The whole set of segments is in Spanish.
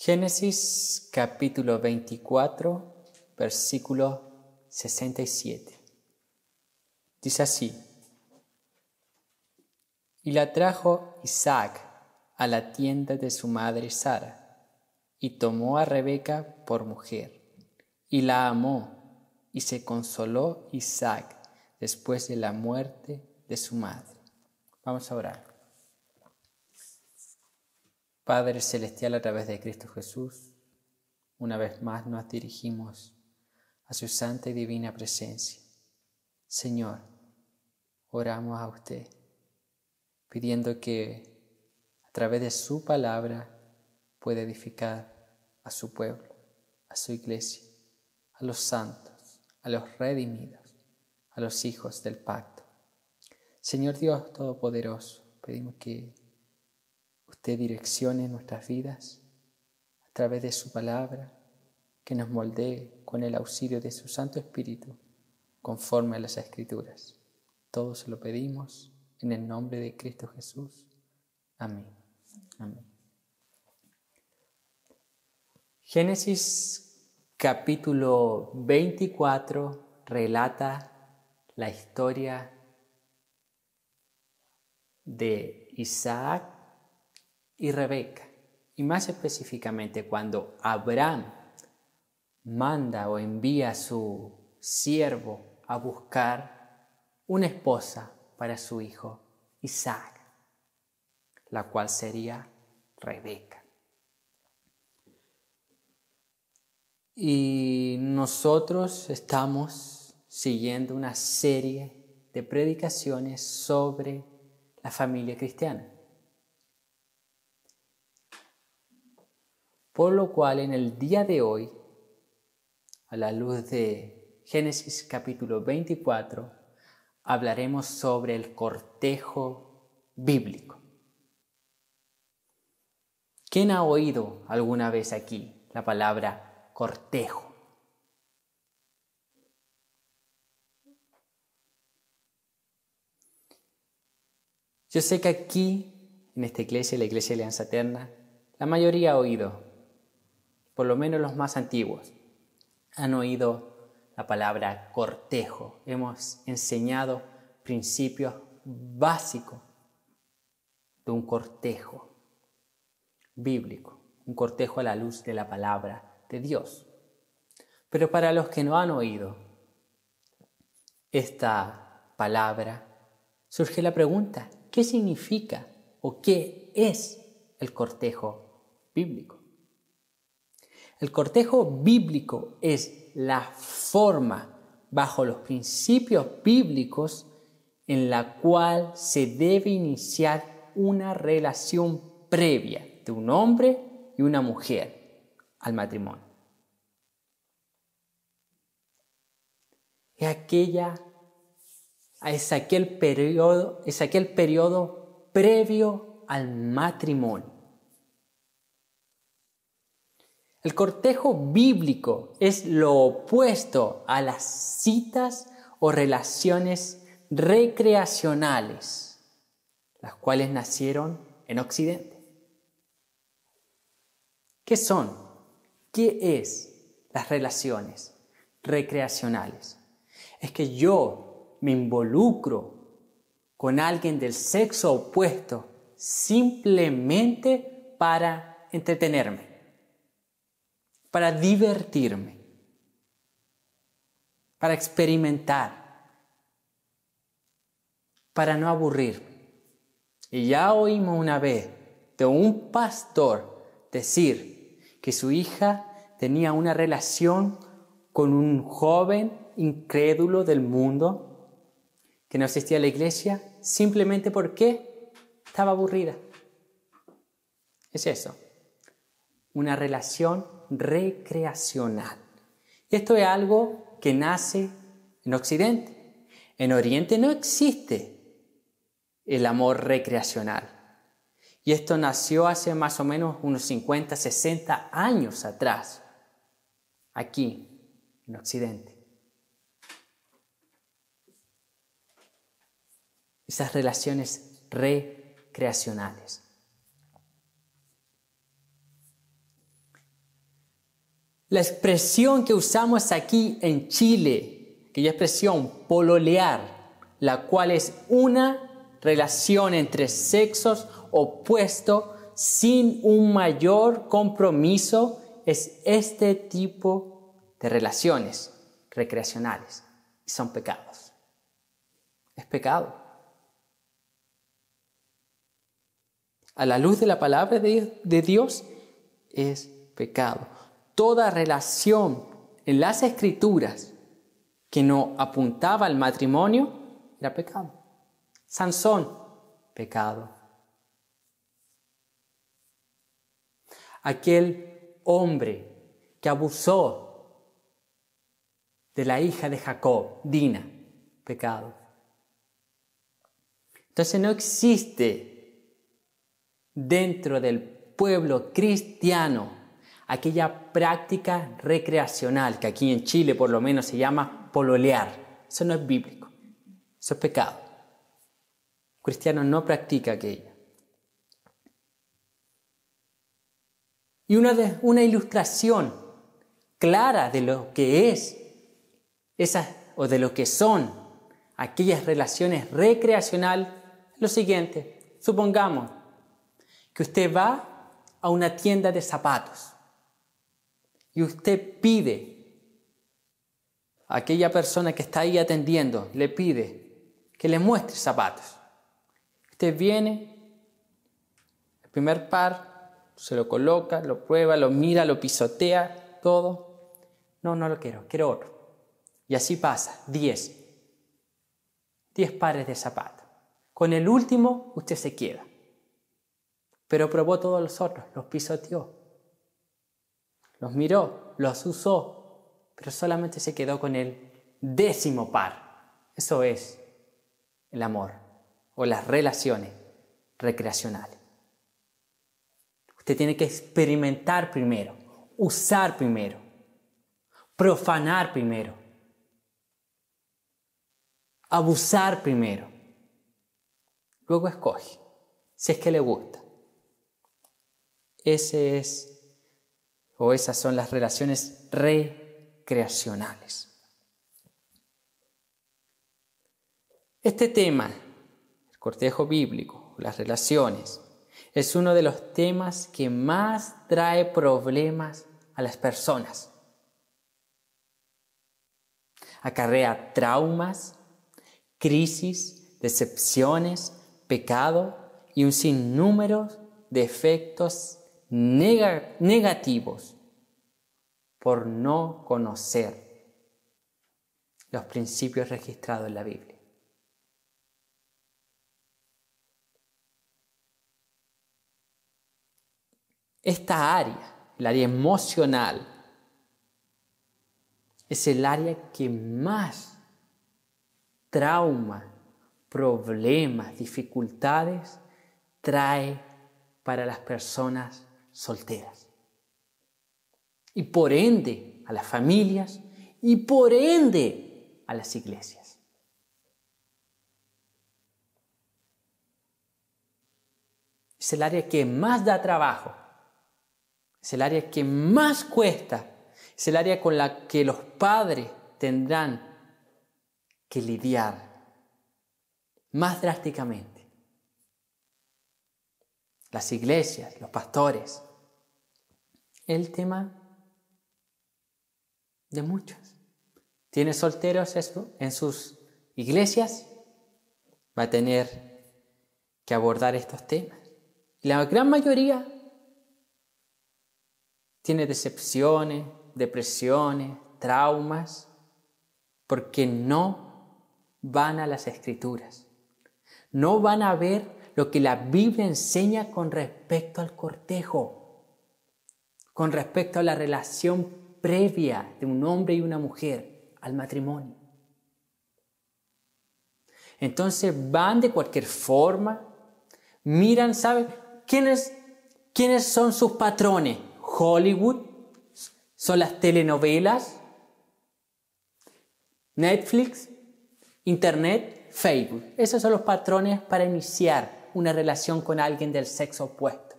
Génesis capítulo 24, versículo 67. Dice así: Y la trajo Isaac a la tienda de su madre Sara, y tomó a Rebeca por mujer, y la amó, y se consoló Isaac después de la muerte de su madre. Vamos a orar. Padre Celestial, a través de Cristo Jesús, una vez más nos dirigimos a su santa y divina presencia. Señor, oramos a usted, pidiendo que a través de su palabra pueda edificar a su pueblo, a su iglesia, a los santos, a los redimidos, a los hijos del pacto. Señor Dios Todopoderoso, pedimos que usted direccione nuestras vidas a través de su palabra, que nos moldee con el auxilio de su Santo Espíritu, conforme a las Escrituras. Todo se lo pedimos en el nombre de Cristo Jesús. Amén. Amén. Génesis capítulo 24 relata la historia de Isaac y Rebeca, y más específicamente cuando Abraham manda o envía a su siervo a buscar una esposa para su hijo Isaac, la cual sería Rebeca. Y nosotros estamos siguiendo una serie de predicaciones sobre la familia cristiana. Por lo cual en el día de hoy, a la luz de Génesis capítulo 24, hablaremos sobre el cortejo bíblico. ¿Quién ha oído alguna vez aquí la palabra cortejo? Yo sé que aquí, en esta iglesia, la Iglesia de Alianza Eterna, la mayoría ha oído, por lo menos los más antiguos, han oído la palabra cortejo. Hemos enseñado principios básicos de un cortejo bíblico, un cortejo a la luz de la palabra de Dios. Pero para los que no han oído esta palabra, surge la pregunta: ¿qué significa o qué es el cortejo bíblico? El cortejo bíblico es la forma, bajo los principios bíblicos, en la cual se debe iniciar una relación previa de un hombre y una mujer al matrimonio. Es aquel periodo previo al matrimonio. El cortejo bíblico es lo opuesto a las citas o relaciones recreacionales, las cuales nacieron en Occidente. ¿Qué son? ¿Qué es las relaciones recreacionales? Es que yo me involucro con alguien del sexo opuesto simplemente para entretenerme, para divertirme, para experimentar, para no aburrirme. Y ya oímos una vez de un pastor decir que su hija tenía una relación con un joven incrédulo del mundo que no asistía a la iglesia simplemente porque estaba aburrida. Es eso, una relación recreacional. Esto es algo que nace en Occidente. En Oriente no existe el amor recreacional. Y esto nació hace más o menos unos 50, 60 años atrás, aquí en Occidente. Esas relaciones recreacionales. La expresión que usamos aquí en Chile, aquella expresión pololear, la cual es una relación entre sexos opuestos sin un mayor compromiso, es este tipo de relaciones recreacionales. Y son pecados. Es pecado. A la luz de la palabra de Dios, es pecado. Toda relación en las Escrituras que no apuntaba al matrimonio era pecado. Sansón, pecado. Aquel hombre que abusó de la hija de Jacob, Dina, pecado. Entonces no existe dentro del pueblo cristiano aquella práctica recreacional que aquí en Chile por lo menos se llama pololear. Eso no es bíblico, eso es pecado. El cristiano no practica aquello. Y una ilustración clara de lo que es o de lo que son aquellas relaciones recreacionales, lo siguiente. Supongamos que usted va a una tienda de zapatos y usted pide a aquella persona que está ahí atendiendo, le pide que le muestre zapatos. Usted viene, el primer par, se lo coloca, lo prueba, lo mira, lo pisotea, todo. No lo quiero otro. Y así pasa, 10 pares de zapatos. Con el último usted se queda. Pero probó todos los otros, los pisoteó, los miró, los usó, pero solamente se quedó con el 10º par. Eso es el amor o las relaciones recreacionales. Usted tiene que experimentar primero, usar primero, profanar primero, abusar primero. Luego escoge, si es que le gusta. Esas son las relaciones recreacionales. Este tema, el cortejo bíblico, las relaciones, es uno de los temas que más trae problemas a las personas. Acarrea traumas, crisis, decepciones, pecado y un sinnúmero de efectos negativos por no conocer los principios registrados en la Biblia. Esta área, el área emocional, es el área que más trauma, problemas, dificultades trae para las personas solteras. Y por ende a las familias y por ende a las iglesias. Es el área que más da trabajo. Es el área que más cuesta. Es el área con la que los padres tendrán que lidiar más drásticamente. Las iglesias, los pastores. El tema de muchos. ¿Tiene solteros en sus iglesias? Va a tener que abordar estos temas. Y la gran mayoría tiene decepciones, depresiones, traumas, porque no van a las Escrituras. No van a ver lo que la Biblia enseña con respecto al cortejo, con respecto a la relación previa de un hombre y una mujer al matrimonio. Entonces van de cualquier forma, miran, ¿saben? ¿Quiénes son sus patrones? Hollywood, son las telenovelas, Netflix, Internet, Facebook. Esos son los patrones para iniciar una relación con alguien del sexo opuesto.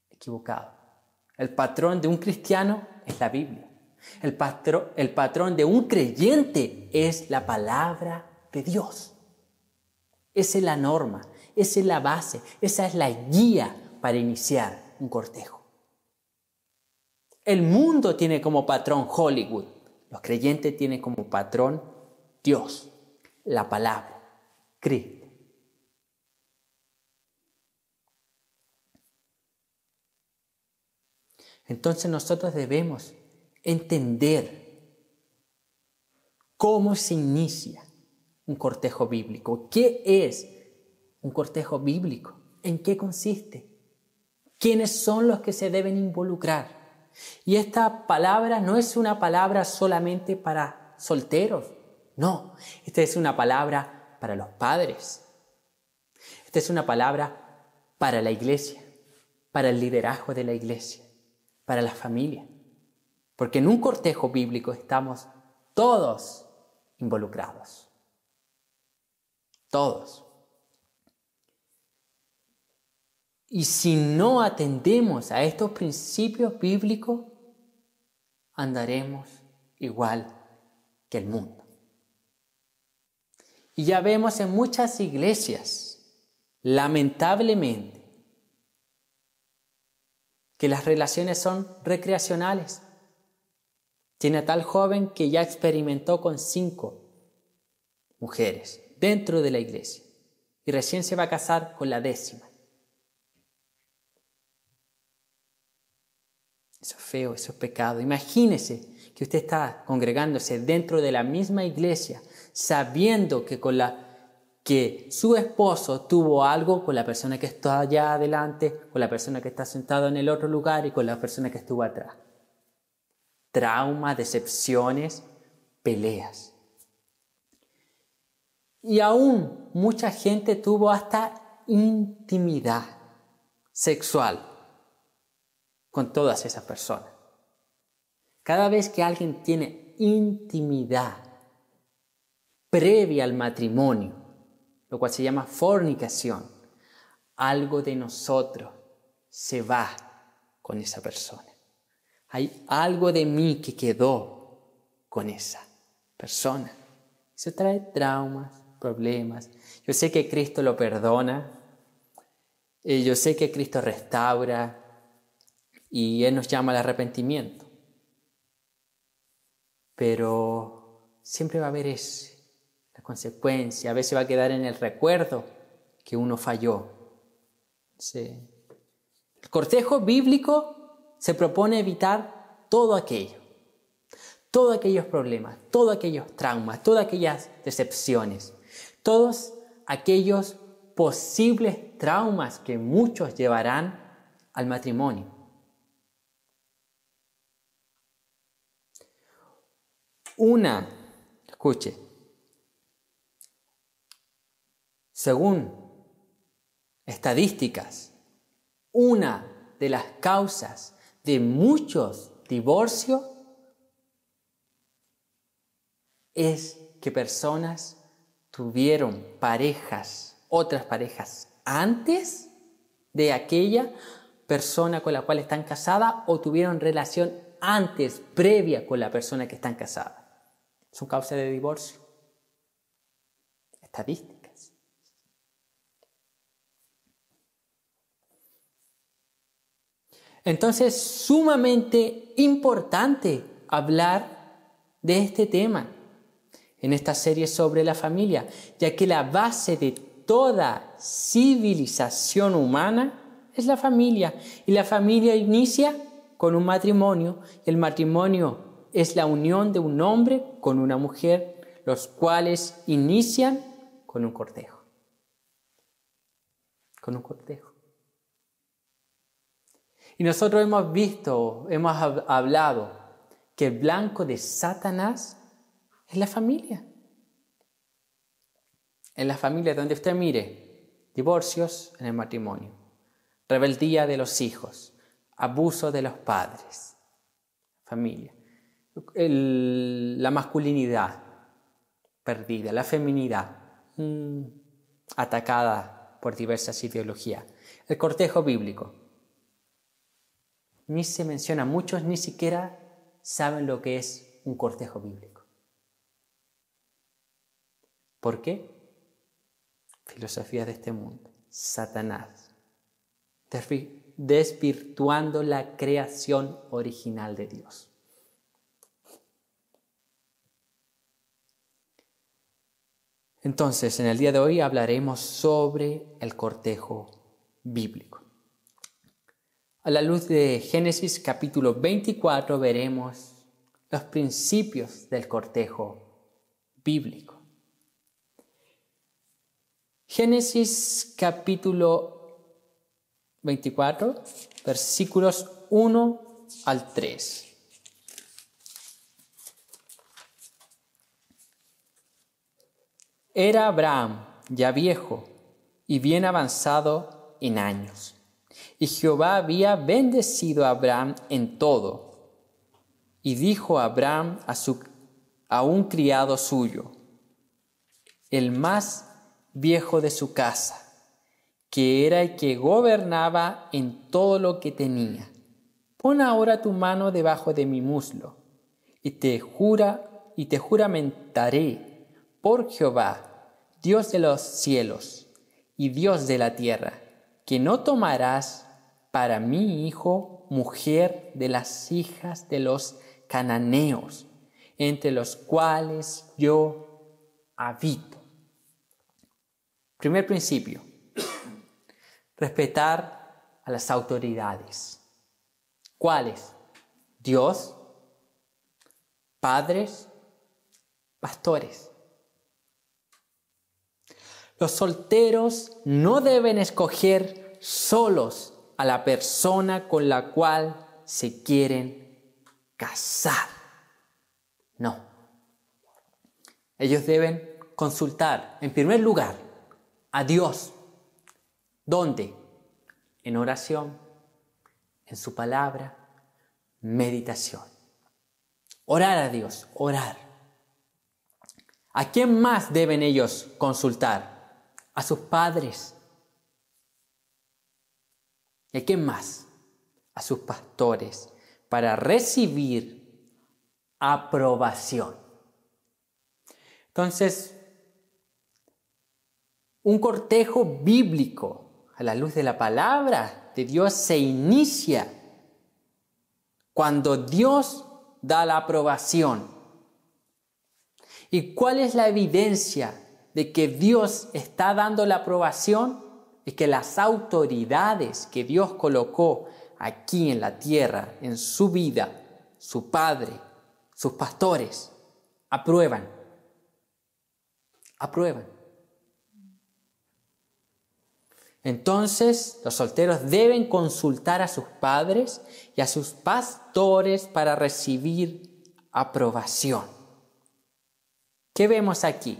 Equivocado. El patrón de un cristiano es la Biblia. El patrón de un creyente es la palabra de Dios. Esa es la norma, esa es la base, esa es la guía para iniciar un cortejo. El mundo tiene como patrón Hollywood. Los creyentes tienen como patrón Dios, la palabra, Cristo. Entonces nosotros debemos entender cómo se inicia un cortejo bíblico. ¿Qué es un cortejo bíblico? ¿En qué consiste? ¿Quiénes son los que se deben involucrar? Y esta palabra no es una palabra solamente para solteros. No, esta es una palabra para los padres. Esta es una palabra para la iglesia, para el liderazgo de la iglesia, para la familia. Porque en un cortejo bíblico estamos todos involucrados. Todos. Y si no atendemos a estos principios bíblicos, andaremos igual que el mundo. Y ya vemos en muchas iglesias, lamentablemente, que las relaciones son recreacionales. Tiene a tal joven que ya experimentó con 5 mujeres dentro de la iglesia y recién se va a casar con la 10ª. Eso es feo, eso es pecado. Imagínese que usted está congregándose dentro de la misma iglesia sabiendo que su esposo tuvo algo con la persona que está allá adelante, con la persona que está sentada en el otro lugar y con la persona que estuvo atrás. Trauma, decepciones, peleas. Y aún mucha gente tuvo hasta intimidad sexual con todas esas personas. Cada vez que alguien tiene intimidad previa al matrimonio, lo cual se llama fornicación, algo de nosotros se va con esa persona. Hay algo de mí que quedó con esa persona. Eso trae traumas, problemas. Yo sé que Cristo lo perdona. Yo sé que Cristo restaura. Y Él nos llama al arrepentimiento. Pero siempre va a haber la consecuencia. A veces va a quedar en el recuerdo que uno falló. Sí. El cortejo bíblico se propone evitar todo aquello. Todos aquellos problemas, todos aquellos traumas, todas aquellas decepciones. Todos aquellos posibles traumas que muchos llevarán al matrimonio. Escuche, según estadísticas, una de las causas de muchos divorcios es que personas tuvieron otras parejas antes de aquella persona con la cual están casadas o tuvieron relación antes, previa con la persona que están casadas. Son causas de divorcio. Estadísticas. Entonces es sumamente importante hablar de este tema en esta serie sobre la familia, ya que la base de toda civilización humana es la familia. Y la familia inicia con un matrimonio. El matrimonio es la unión de un hombre con una mujer, los cuales inician con un cortejo. Con un cortejo. Y nosotros hemos hablado que el blanco de Satanás es la familia. En la familia donde usted mire, divorcios en el matrimonio, rebeldía de los hijos, abuso de los padres, familia. La masculinidad perdida, la feminidad atacada por diversas ideologías. El cortejo bíblico. ni se menciona. Muchos ni siquiera saben lo que es un cortejo bíblico. ¿Por qué? Filosofías de este mundo. Satanás. Desvirtuando la creación original de Dios. Entonces, en el día de hoy hablaremos sobre el cortejo bíblico. A la luz de Génesis capítulo 24 veremos los principios del cortejo bíblico. Génesis capítulo 24, versículos 1 al 3. Era Abraham ya viejo y bien avanzado en años, y Jehová había bendecido a Abraham en todo. Y dijo Abraham a un criado suyo, el más viejo de su casa, que era el que gobernaba en todo lo que tenía: pon ahora tu mano debajo de mi muslo, y te juramentaré por Jehová, Dios de los cielos y Dios de la tierra, que no tomarás para mi hijo mujer de las hijas de los cananeos, entre los cuales yo habito. Primer principio: respetar a las autoridades. ¿Cuáles? Dios, padres, pastores. Los solteros no deben escoger solos a la persona con la cual se quieren casar. No. Ellos deben consultar, en primer lugar, a Dios. ¿Dónde? En oración, en su palabra, meditación. Orar a Dios, orar. ¿A quién más deben ellos consultar? A sus padres. ¿Y a quién más? A sus pastores, para recibir aprobación. Entonces, un cortejo bíblico a la luz de la palabra de Dios se inicia cuando Dios da la aprobación. ¿Y cuál es la evidencia de que Dios está dando la aprobación? Es que las autoridades que Dios colocó aquí en la tierra, en su vida, su Padre, sus pastores, aprueban. Entonces, los solteros deben consultar a sus padres y a sus pastores para recibir aprobación. ¿Qué vemos aquí?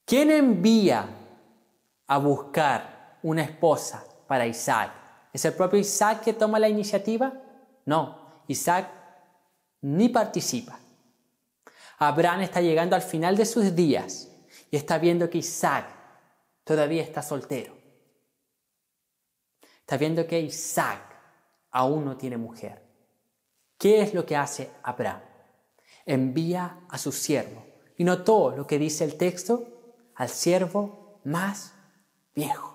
¿Quién envía a buscar una esposa para Isaac? ¿Es el propio Isaac que toma la iniciativa? No, Isaac ni participa. Abraham está llegando al final de sus días y está viendo que Isaac todavía está soltero. Está viendo que Isaac aún no tiene mujer. ¿Qué es lo que hace Abraham? Envía a su siervo. Y notó lo que dice el texto: al siervo más viejo.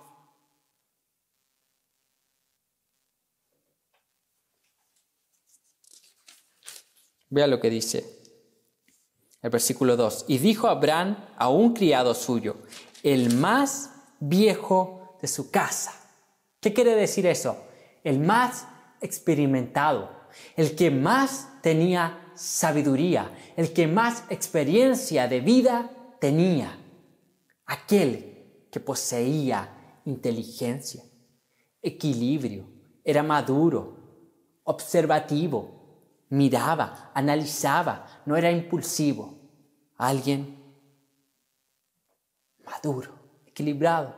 Vea lo que dice el versículo 2. Y dijo Abraham a un criado suyo, el más viejo de su casa. ¿Qué quiere decir eso? El más experimentado, el que más tenía sabiduría, el que más experiencia de vida tenía, aquel que poseía inteligencia, equilibrio, era maduro, observativo, miraba, analizaba, no era impulsivo. Alguien maduro, equilibrado,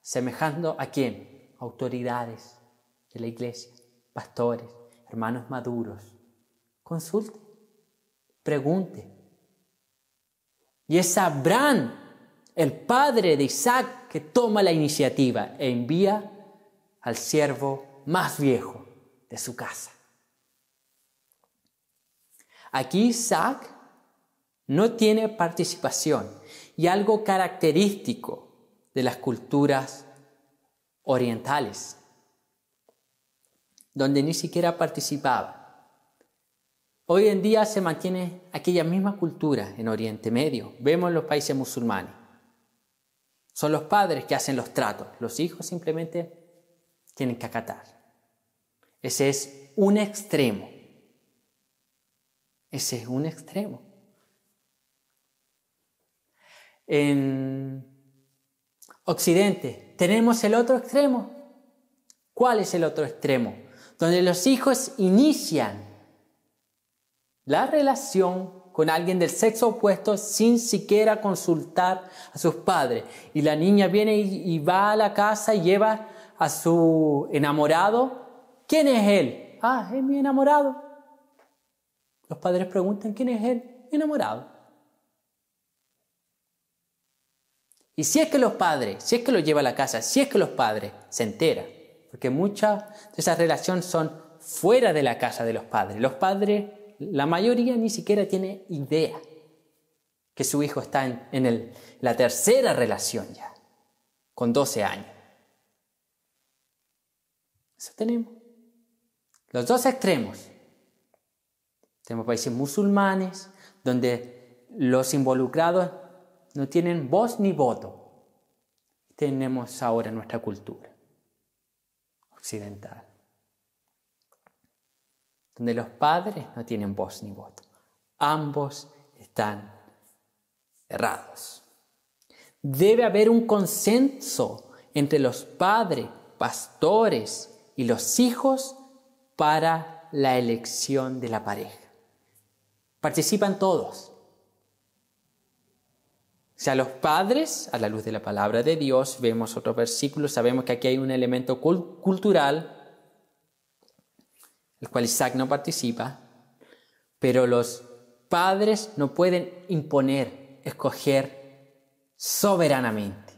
semejando a quién? Autoridades de la iglesia, pastores, hermanos maduros. Consulte, pregunte. Y es Abraham, el padre de Isaac, que toma la iniciativa e envía al siervo más viejo. de su casa. Aquí Isaac no tiene participación, y algo característico de las culturas orientales, donde ni siquiera participaba. Hoy en día se mantiene aquella misma cultura en Oriente Medio. Vemos en los países musulmanes. Son los padres que hacen los tratos. Los hijos simplemente tienen que acatar. Ese es un extremo. Ese es un extremo. En Occidente tenemos el otro extremo. ¿Cuál es el otro extremo? Donde los hijos inician la relación con alguien del sexo opuesto sin siquiera consultar a sus padres. Y la niña viene y va a la casa y lleva a su enamorado. ¿Quién es él? Ah, es mi enamorado. Los padres preguntan, ¿quién es él? Mi enamorado. Y si es que los padres, si es que lo lleva a la casa, si es que los padres se enteran, porque muchas de esas relaciones son fuera de la casa de los padres. Los padres, la mayoría ni siquiera tiene idea que su hijo está en la tercera relación ya, con 12 años. Eso tenemos. Los dos extremos. Tenemos países musulmanes donde los involucrados no tienen voz ni voto. Tenemos ahora nuestra cultura occidental, donde los padres no tienen voz ni voto. Ambos están errados. Debe haber un consenso entre los padres, pastores y los hijos para la elección de la pareja. Participan todos. O sea, los padres, a la luz de la palabra de Dios, vemos otro versículo, sabemos que aquí hay un elemento cultural, el cual Isaac no participa, pero los padres no pueden imponer, escoger soberanamente,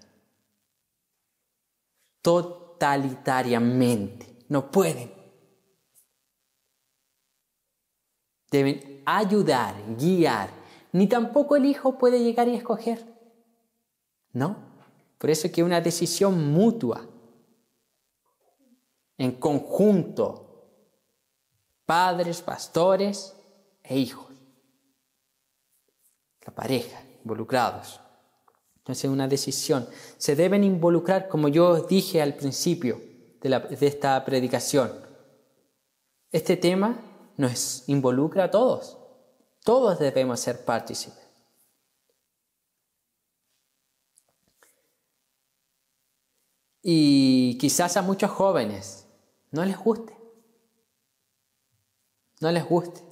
totalitariamente, no pueden. Deben ayudar, guiar. Ni tampoco el hijo puede llegar y escoger. No. Por eso es que una decisión mutua, en conjunto, padres, pastores e hijos. La pareja, involucrados. Entonces es una decisión. Se deben involucrar, como yo dije al principio de esta predicación. Este tema nos involucra a todos. Todos debemos ser partícipes. Y quizás a muchos jóvenes no les guste. No les guste.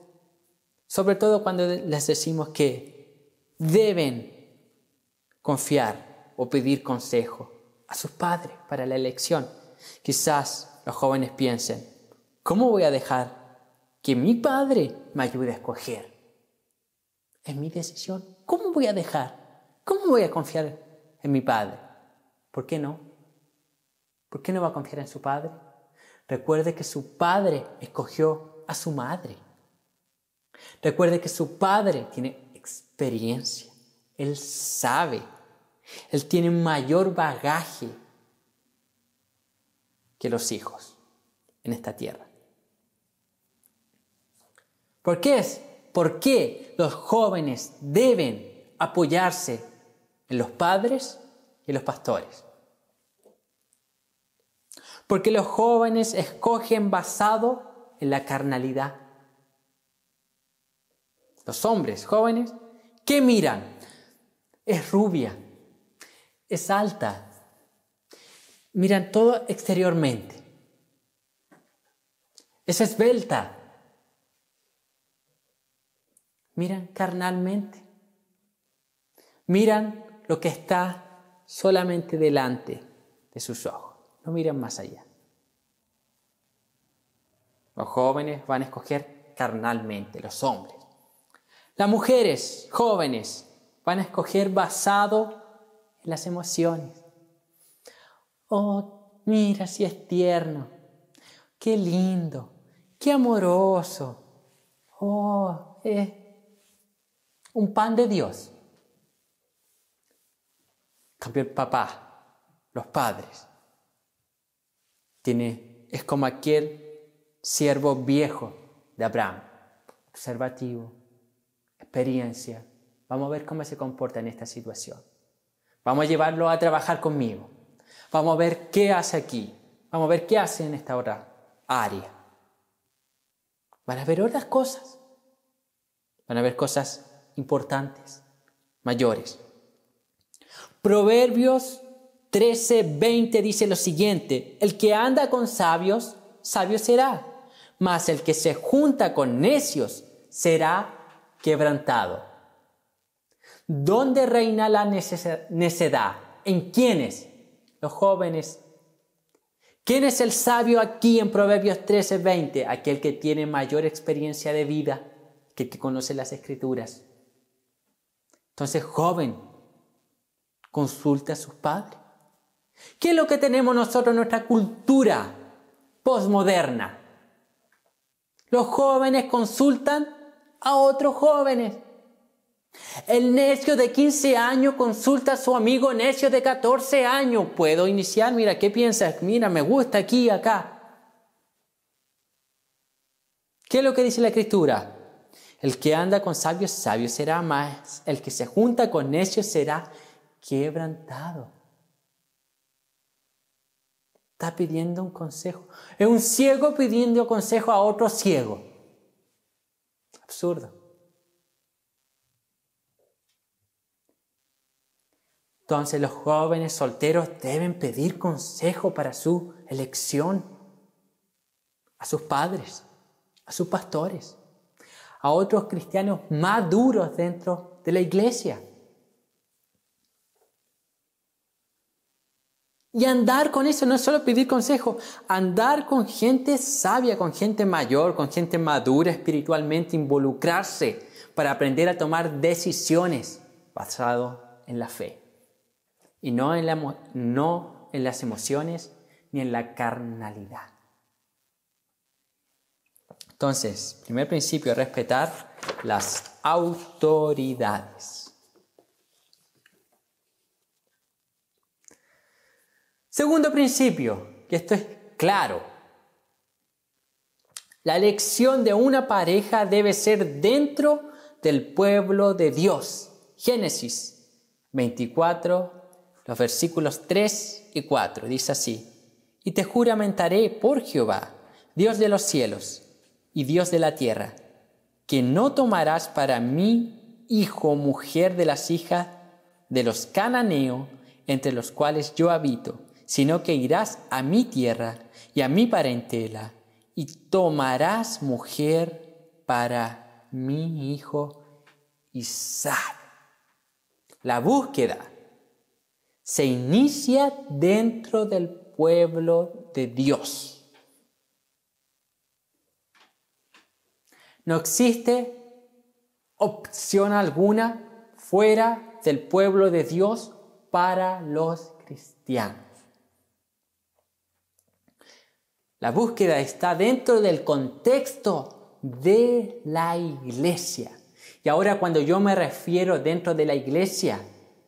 Sobre todo cuando les decimos que deben confiar o pedir consejo a sus padres para la elección. Quizás los jóvenes piensen, ¿cómo voy a dejar que mi padre me ayude a escoger? Es mi decisión. ¿Cómo voy a dejar? ¿Cómo voy a confiar en mi padre? ¿Por qué no? ¿Por qué no va a confiar en su padre? Recuerde que su padre escogió a su madre. Recuerde que su padre tiene experiencia. Él sabe. Él tiene mayor bagaje que los hijos en esta tierra. ¿Por qué los jóvenes deben apoyarse en los padres y los pastores? Porque los jóvenes escogen basado en la carnalidad. Los hombres jóvenes, ¿qué miran? Es rubia, es alta. Miran todo exteriormente. Es esbelta. Miran carnalmente. Miran lo que está solamente delante de sus ojos. No miran más allá. Los jóvenes van a escoger carnalmente, los hombres. Las mujeres jóvenes van a escoger basado en las emociones. Oh, mira si es tierno. Qué lindo. qué amoroso. Oh, un pan de Dios. En cambio el papá, los padres, es como aquel siervo viejo de Abraham, observativo, experiencia. Vamos a ver cómo se comporta en esta situación. Vamos a llevarlo a trabajar conmigo. Vamos a ver qué hace aquí. Vamos a ver qué hace en esta otra área. Van a ver otras cosas. Van a ver cosas importantes, mayores. Proverbios 13:20 dice lo siguiente: el que anda con sabios, sabio será, mas el que se junta con necios será quebrantado. ¿Dónde reina la necedad? ¿En quiénes? Los jóvenes. ¿Quién es el sabio aquí en Proverbios 13:20? Aquel que tiene mayor experiencia de vida, que conoce las Escrituras. Entonces, joven, consulte a sus padres. ¿Qué es lo que tenemos nosotros en nuestra cultura posmoderna? Los jóvenes consultan a otros jóvenes. El necio de 15 años consulta a su amigo necio de 14 años. ¿Puedo iniciar? Mira, ¿qué piensas? Mira, me gusta aquí, acá. ¿Qué es lo que dice la Escritura? El que anda con sabios, sabio será, mas el que se junta con necios será quebrantado. Está pidiendo un consejo. Es un ciego pidiendo consejo a otro ciego. Absurdo. Entonces los jóvenes solteros deben pedir consejo para su elección a sus padres, a sus pastores, a otros cristianos maduros dentro de la iglesia. Y andar con eso no es solo pedir consejo, andar con gente sabia, con gente mayor, con gente madura espiritualmente, involucrarse para aprender a tomar decisiones basadas en la fe. Y no en las emociones ni en la carnalidad. Entonces, primer principio, respetar las autoridades. Segundo principio, que esto es claro. La elección de una pareja debe ser dentro del pueblo de Dios. Génesis 24, los versículos 3 y 4, dice así: y te juramentaré por Jehová, Dios de los cielos y Dios de la tierra, que no tomarás para mí hijo mujer de las hijas de los cananeos, entre los cuales yo habito, sino que irás a mi tierra y a mi parentela, y tomarás mujer para mi hijo Isaac. La búsqueda se inicia dentro del pueblo de Dios. No existe opción alguna fuera del pueblo de Dios para los cristianos. La búsqueda está dentro del contexto de la iglesia. Y ahora cuando yo me refiero dentro de la iglesia,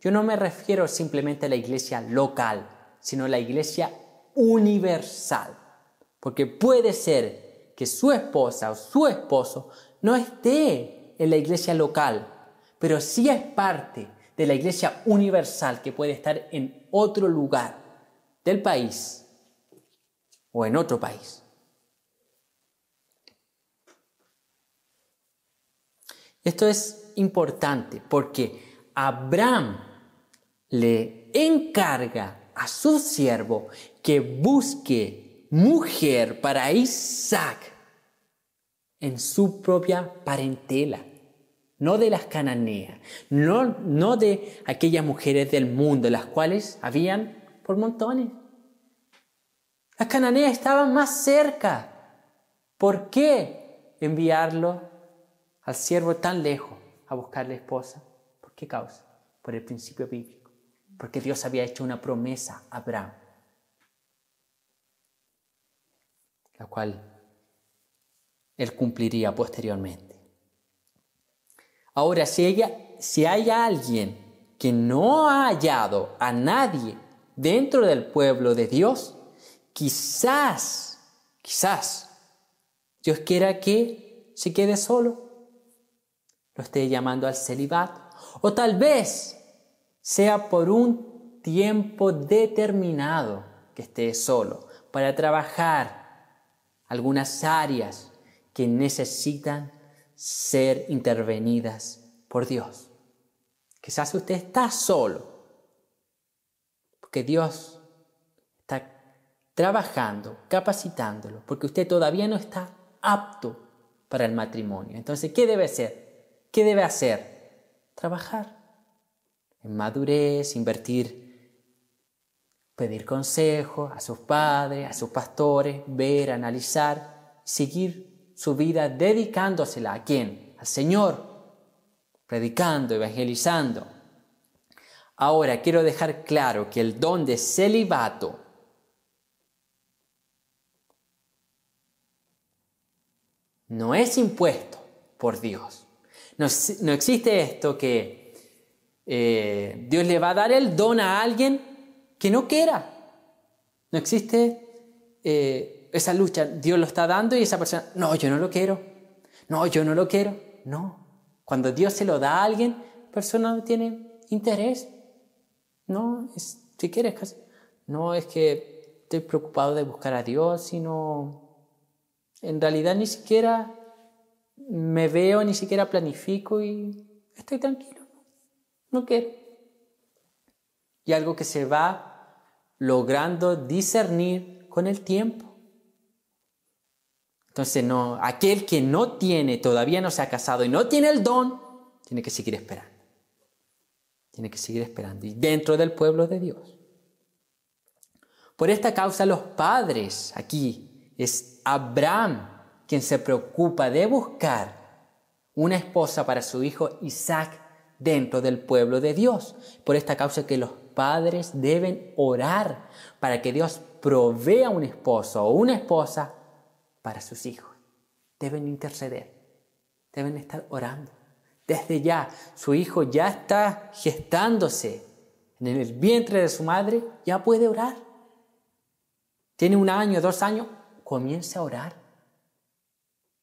yo no me refiero simplemente a la iglesia local, sino a la iglesia universal. Porque puede ser que su esposa o su esposo no esté en la iglesia local, pero sí es parte de la iglesia universal que puede estar en otro lugar del país o en otro país. Esto es importante porque Abraham le encarga a su siervo que busque mujer para Isaac en su propia parentela, no de las cananeas, no de aquellas mujeres del mundo, las cuales habían por montones. Las cananeas estaban más cerca. ¿Por qué enviarlo al siervo tan lejos a buscarle esposa? ¿Por qué causa? Por el principio bíblico. Porque Dios había hecho una promesa a Abraham, la cual Él cumpliría posteriormente. Ahora, si hay alguien que no ha hallado a nadie dentro del pueblo de Dios, quizás Dios quiera que se quede solo, lo esté llamando al celibato, o tal vez sea por un tiempo determinado que esté solo para trabajar algunas áreas que necesitan ser intervenidas por Dios. Quizás usted está solo porque Dios está trabajando, capacitándolo, porque usted todavía no está apto para el matrimonio. Entonces, ¿qué debe hacer? ¿Qué debe hacer? Trabajar en madurez, invertir, pedir consejo a sus padres, a sus pastores, ver, analizar, seguir su vida dedicándosela ¿a quién? Al Señor, predicando, evangelizando. Ahora, quiero dejar claro que el don de celibato no es impuesto por Dios. No existe esto que Dios le va a dar el don a alguien que no quiera. No existe esa lucha. Dios lo está dando y esa persona, no, yo no lo quiero. No, yo no lo quiero. No. Cuando Dios se lo da a alguien, la persona no tiene interés. No, si quieres, no es que estoy preocupado de buscar a Dios, sino en realidad ni siquiera me veo, ni siquiera planifico y estoy tranquilo. No quiero. Y algo que se va logrando discernir con el tiempo. Entonces, no, aquel que no tiene, todavía no se ha casado y no tiene el don, tiene que seguir esperando. Tiene que seguir esperando. Y dentro del pueblo de Dios. Por esta causa los padres, aquí es Abraham quien se preocupa de buscar una esposa para su hijo Isaac dentro del pueblo de Dios. Por esta causa que los padres deben orar para que Dios provea un esposo o una esposa para sus hijos. Deben interceder, deben estar orando. Desde ya, su hijo ya está gestándose en el vientre de su madre, ya puede orar. Tiene 1 año, 2 años, comienza a orar.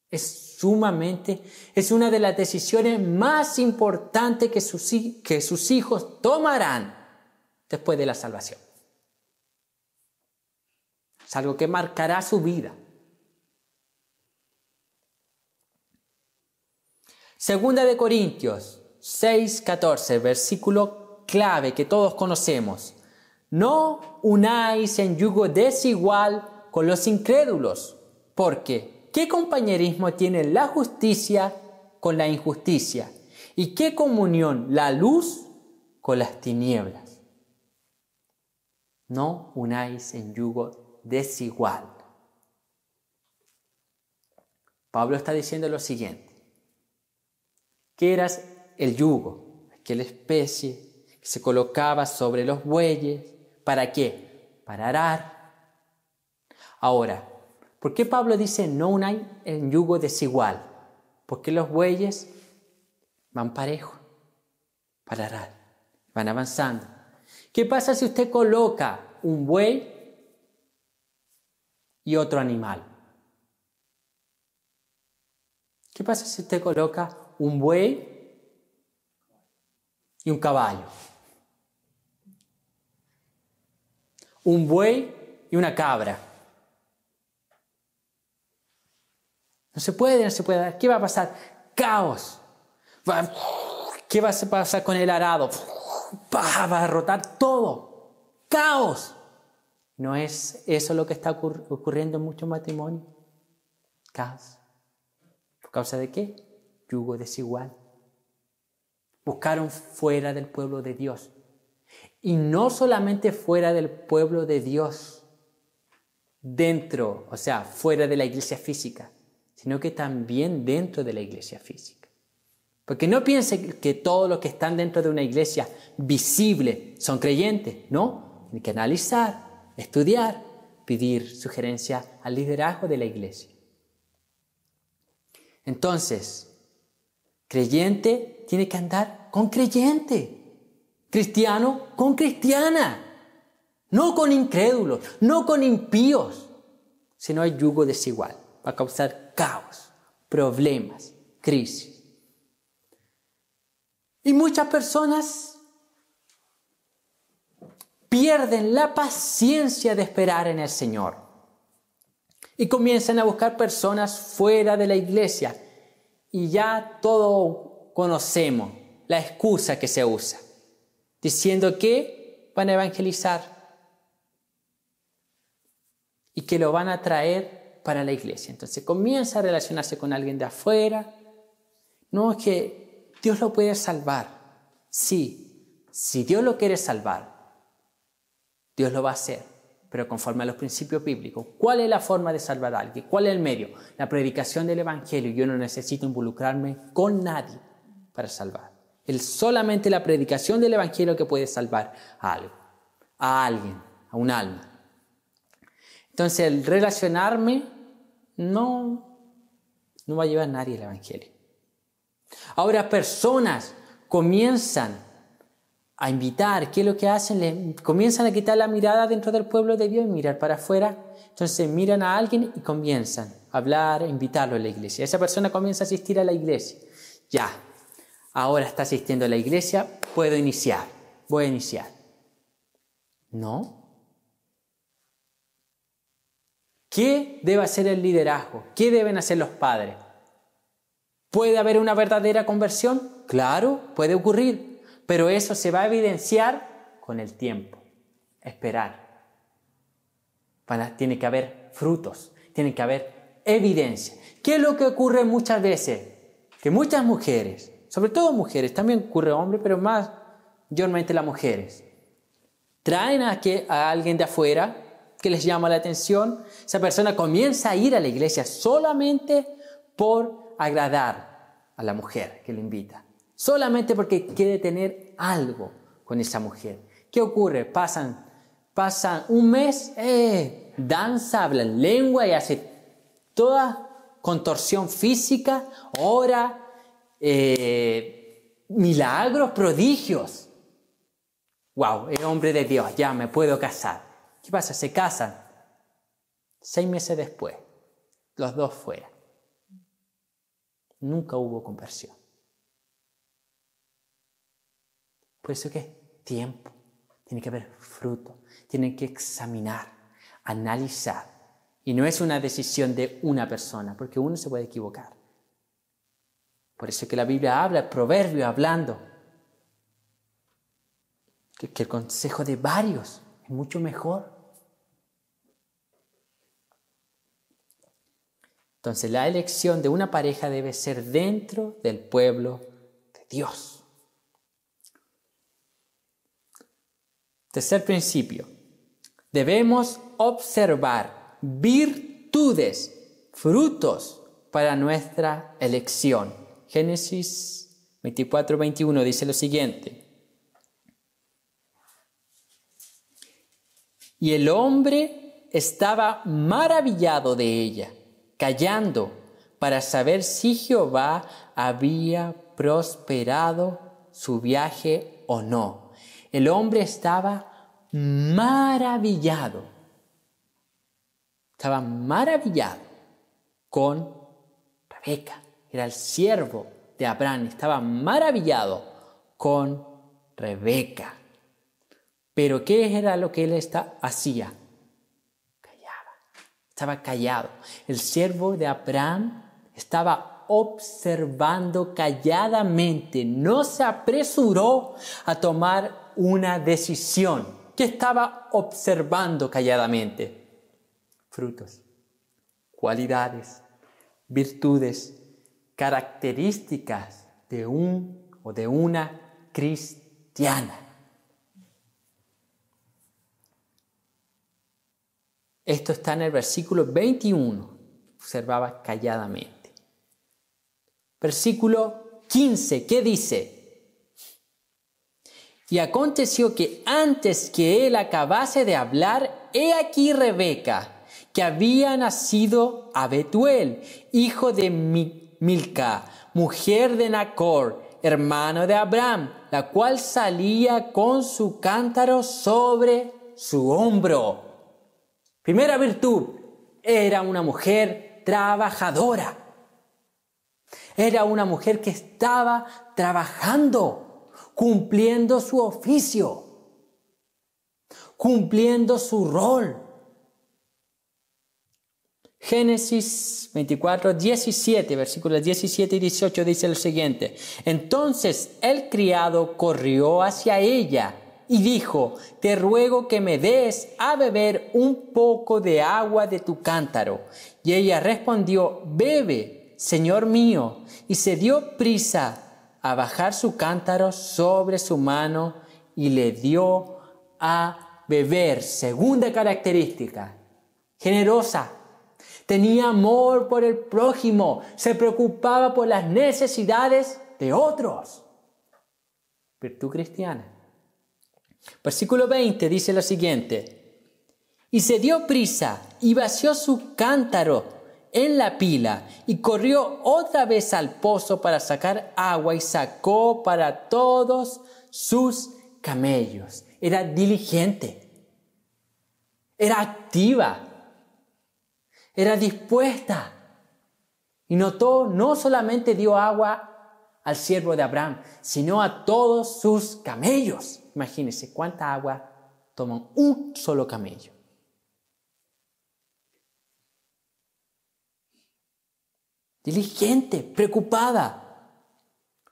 Es una de las decisiones más importantes que sus hijos tomarán después de la salvación. Es algo que marcará su vida. Segunda de Corintios 6:14, versículo clave que todos conocemos. No unáis en yugo desigual con los incrédulos, porque ¿qué compañerismo tiene la justicia con la injusticia? ¿Y qué comunión la luz con las tinieblas? No unáis en yugo desigual. Pablo está diciendo lo siguiente. ¿Qué era el yugo? Aquella especie que se colocaba sobre los bueyes. ¿Para qué? Para arar. Ahora, ¿por qué Pablo dice no unáis en yugo desigual? Porque los bueyes van parejos para arar, van avanzando. ¿Qué pasa si usted coloca un buey y otro animal? ¿Qué pasa si usted coloca un buey y un caballo? Un buey y una cabra. No se puede. ¿Qué va a pasar? Caos. ¿Qué va a pasar con el arado? Va a derrotar todo. Caos. ¿No es eso lo que está ocurriendo en muchos matrimonios? Caos. ¿Por causa de qué? Yugo desigual. Buscaron fuera del pueblo de Dios. Y no solamente fuera del pueblo de Dios, dentro, o sea, fuera de la iglesia física, sino que también dentro de la iglesia física. Porque no piense que todos los que están dentro de una iglesia visible son creyentes, ¿no? Hay que analizar, estudiar, pedir sugerencia al liderazgo de la iglesia. Entonces, creyente tiene que andar con creyente, cristiano con cristiana, no con incrédulos, no con impíos. Si no hay yugo desigual, va a causar caos, problemas, crisis. Y muchas personas pierden la paciencia de esperar en el Señor y comienzan a buscar personas fuera de la iglesia. Y ya todos conocemos la excusa que se usa, diciendo que van a evangelizar y que lo van a traer para la iglesia. Entonces comienza a relacionarse con alguien de afuera. No, es que Dios lo puede salvar. Sí, si Dios lo quiere salvar, Dios lo va a hacer, pero conforme a los principios bíblicos. ¿Cuál es la forma de salvar a alguien? ¿Cuál es el medio? La predicación del Evangelio. Yo no necesito involucrarme con nadie para salvar. Es solamente la predicación del Evangelio que puede salvar a algo, a alguien, a un alma. Entonces, el relacionarme no va a llevar a nadie al Evangelio. Ahora, personas comienzan a invitar. ¿Qué es lo que hacen? Comienzan a quitar la mirada dentro del pueblo de Dios y mirar para afuera. Entonces miran a alguien y comienzan a hablar, a invitarlo a la iglesia. Esa persona comienza a asistir a la iglesia. Ya, ahora está asistiendo a la iglesia, voy a iniciar. No. ¿Qué debe hacer el liderazgo? ¿Qué deben hacer los padres? ¿Puede haber una verdadera conversión? Claro, puede ocurrir. Pero eso se va a evidenciar con el tiempo. Esperar. Tiene que haber frutos. Tiene que haber evidencia. ¿Qué es lo que ocurre muchas veces? Que muchas mujeres, sobre todo mujeres, también ocurre a hombres, pero más mayormente las mujeres, traen a alguien de afuera que les llama la atención. Esa persona comienza a ir a la iglesia solamente por agradar a la mujer que le invita. Solamente porque quiere tener algo con esa mujer. ¿Qué ocurre? Pasan un mes, danza, habla lengua y hace toda contorsión física, ora, milagros, prodigios. ¡Wow! Es hombre de Dios, ya me puedo casar. ¿Qué pasa? Se casan. 6 meses después, los dos fuera. Nunca hubo conversión. Por eso que tiempo, tiene que haber fruto, tienen que examinar, analizar. Y no es una decisión de una persona, porque uno se puede equivocar. Por eso que la Biblia habla, el proverbio hablando, que el consejo de varios es mucho mejor. Entonces la elección de una pareja debe ser dentro del pueblo de Dios. Tercer principio, debemos observar virtudes, frutos para nuestra elección. Génesis 24:21 dice lo siguiente. Y el hombre estaba maravillado de ella, callando para saber si Jehová había prosperado su viaje o no. El hombre estaba maravillado. Estaba maravillado con Rebeca. Era el siervo de Abraham. Estaba maravillado con Rebeca. Pero ¿qué era lo que él hacía? Callaba. Estaba callado. El siervo de Abraham estaba observando calladamente. No se apresuró a tomar una decisión. ¿Qué estaba observando calladamente? Frutos, cualidades, virtudes, características de un o de una cristiana. Esto está en el versículo 21. Observaba calladamente. Versículo 15, ¿qué dice? Y aconteció que antes que él acabase de hablar, he aquí Rebeca, que había nacido a Betuel, hijo de Milca, mujer de Nacor, hermano de Abraham, la cual salía con su cántaro sobre su hombro. Primera virtud, era una mujer trabajadora. Era una mujer que estaba trabajando, cumpliendo su oficio, cumpliendo su rol. Génesis 24, 17, versículos 17 y 18 dice lo siguiente. Entonces el criado corrió hacia ella y dijo, te ruego que me des a beber un poco de agua de tu cántaro. Y ella respondió, bebe, señor mío. Y se dio prisa a bajar su cántaro sobre su mano y le dio a beber. Segunda característica, generosa. Tenía amor por el prójimo, se preocupaba por las necesidades de otros. Virtud cristiana. Versículo 20 dice lo siguiente. Y se dio prisa y vació su cántaro en la pila y corrió otra vez al pozo para sacar agua y sacó para todos sus camellos. Era diligente, era activa. Era dispuesta. Y notó, no solamente dio agua al siervo de Abraham, sino a todos sus camellos. Imagínense cuánta agua toma un solo camello. Diligente, preocupada.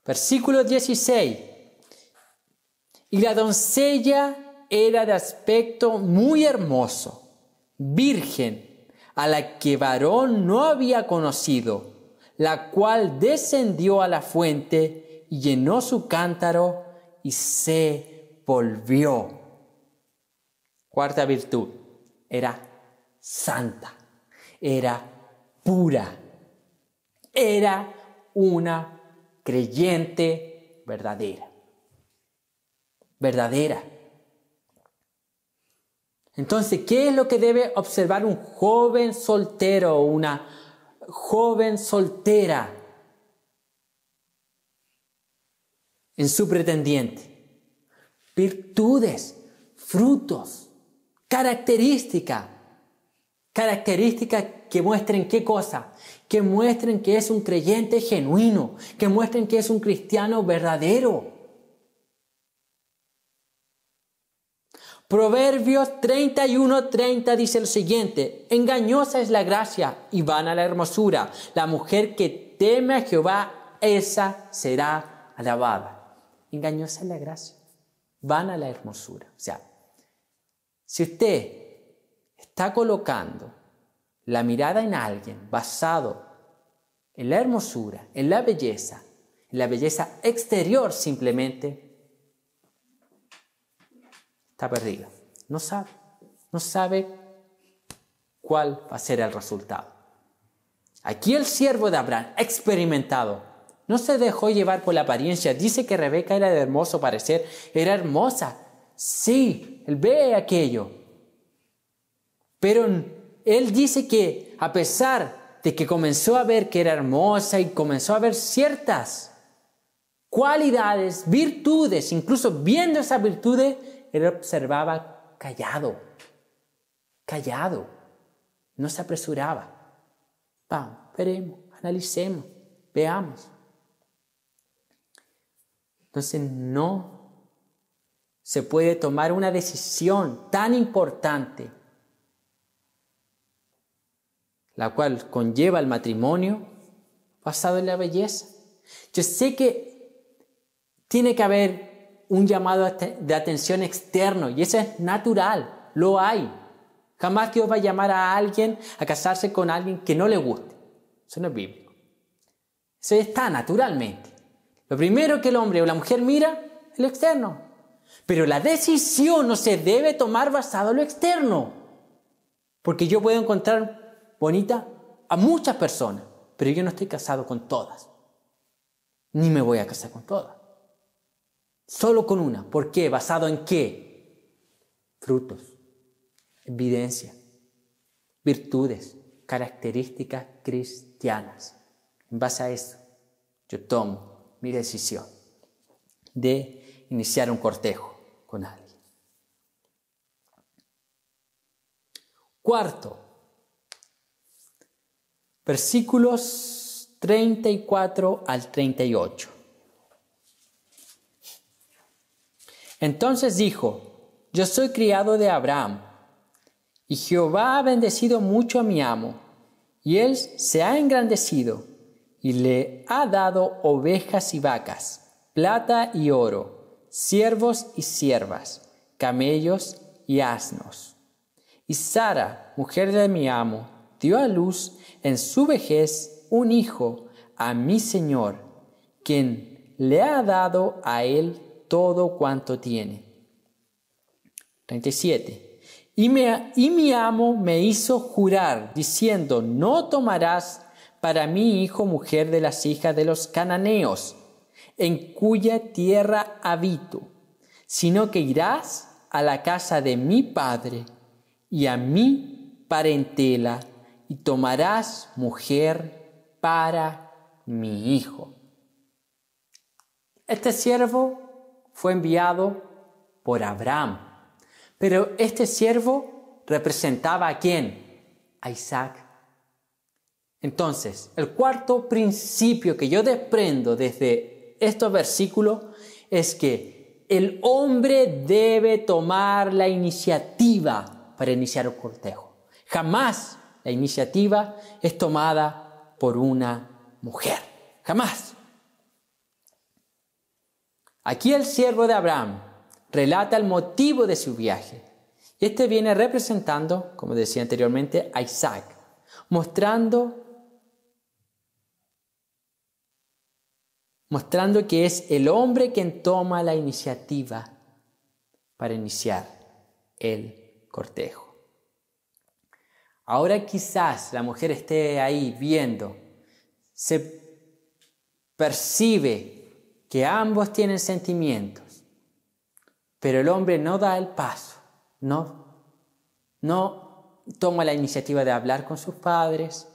Versículo 16. Y la doncella era de aspecto muy hermoso, virgen, a la que varón no había conocido, la cual descendió a la fuente y llenó su cántaro y se volvió. Cuarta virtud, era santa, era pura, era una creyente verdadera. Verdadera. Entonces, ¿qué es lo que debe observar un joven soltero o una joven soltera en su pretendiente? Virtudes, frutos, características que muestren ¿qué cosa? Que muestren que es un creyente genuino, que muestren que es un cristiano verdadero. Proverbios 31:30 dice lo siguiente. Engañosa es la gracia y vana la hermosura. La mujer que teme a Jehová, esa será alabada. Engañosa es la gracia, vana la hermosura. O sea, si usted está colocando la mirada en alguien basado en la hermosura, en la belleza exterior simplemente, está perdido. No sabe cuál va a ser el resultado. Aquí el siervo de Abraham, experimentado, no se dejó llevar por la apariencia. Dice que Rebeca era de hermoso parecer, era hermosa. Sí, él ve aquello. Pero él dice que a pesar de que comenzó a ver que era hermosa y comenzó a ver ciertas cualidades, virtudes, incluso viendo esas virtudes, él observaba callado, no se apresuraba. Vamos, veremos, analicemos, veamos. Entonces no se puede tomar una decisión tan importante, la cual conlleva el matrimonio, basado en la belleza. Yo sé que tiene que haber un llamado de atención externo y eso es natural, lo hay. Jamás Dios va a llamar a alguien a casarse con alguien que no le guste. Eso no es bíblico. Eso está naturalmente. Lo primero que el hombre o la mujer mira es lo externo. Pero la decisión no se debe tomar basado en lo externo. Porque yo puedo encontrar bonita a muchas personas, pero yo no estoy casado con todas. Ni me voy a casar con todas. Solo con una. ¿Por qué? ¿Basado en qué? Frutos, evidencia, virtudes, características cristianas. En base a eso, yo tomo mi decisión de iniciar un cortejo con alguien. Cuarto, versículos 34 al 38. Entonces dijo: yo soy criado de Abraham, y Jehová ha bendecido mucho a mi amo, y él se ha engrandecido, y le ha dado ovejas y vacas, plata y oro, siervos y siervas, camellos y asnos. Y Sara, mujer de mi amo, dio a luz en su vejez un hijo a mi señor, quien le ha dado a él todo cuanto tiene. 37. Y mi amo me hizo jurar, diciendo: no tomarás para mi hijo mujer de las hijas de los cananeos, en cuya tierra habito, sino que irás a la casa de mi padre y a mi parentela, y tomarás mujer para mi hijo. Este siervo fue enviado por Abraham, pero este siervo representaba ¿a quién? A Isaac. Entonces, el cuarto principio que yo desprendo desde estos versículos es que el hombre debe tomar la iniciativa para iniciar un cortejo. Jamás la iniciativa es tomada por una mujer. Jamás. Aquí el siervo de Abraham relata el motivo de su viaje. Y este viene representando, como decía anteriormente, a Isaac, mostrando que es el hombre quien toma la iniciativa para iniciar el cortejo. Ahora quizás la mujer esté ahí viendo, se percibe que ambos tienen sentimientos, pero el hombre no da el paso, no toma la iniciativa de hablar con sus padres,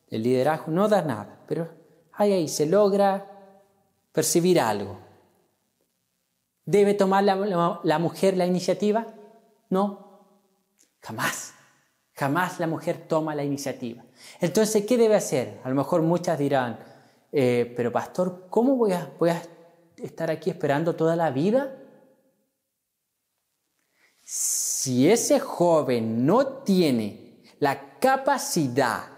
el liderazgo, no da nada, pero ahí se logra percibir algo. ¿Debe tomar la mujer la iniciativa? No, jamás la mujer toma la iniciativa. Entonces, ¿qué debe hacer? A lo mejor muchas dirán, pero pastor, ¿cómo voy a estar aquí esperando toda la vida? Si ese joven no tiene la capacidad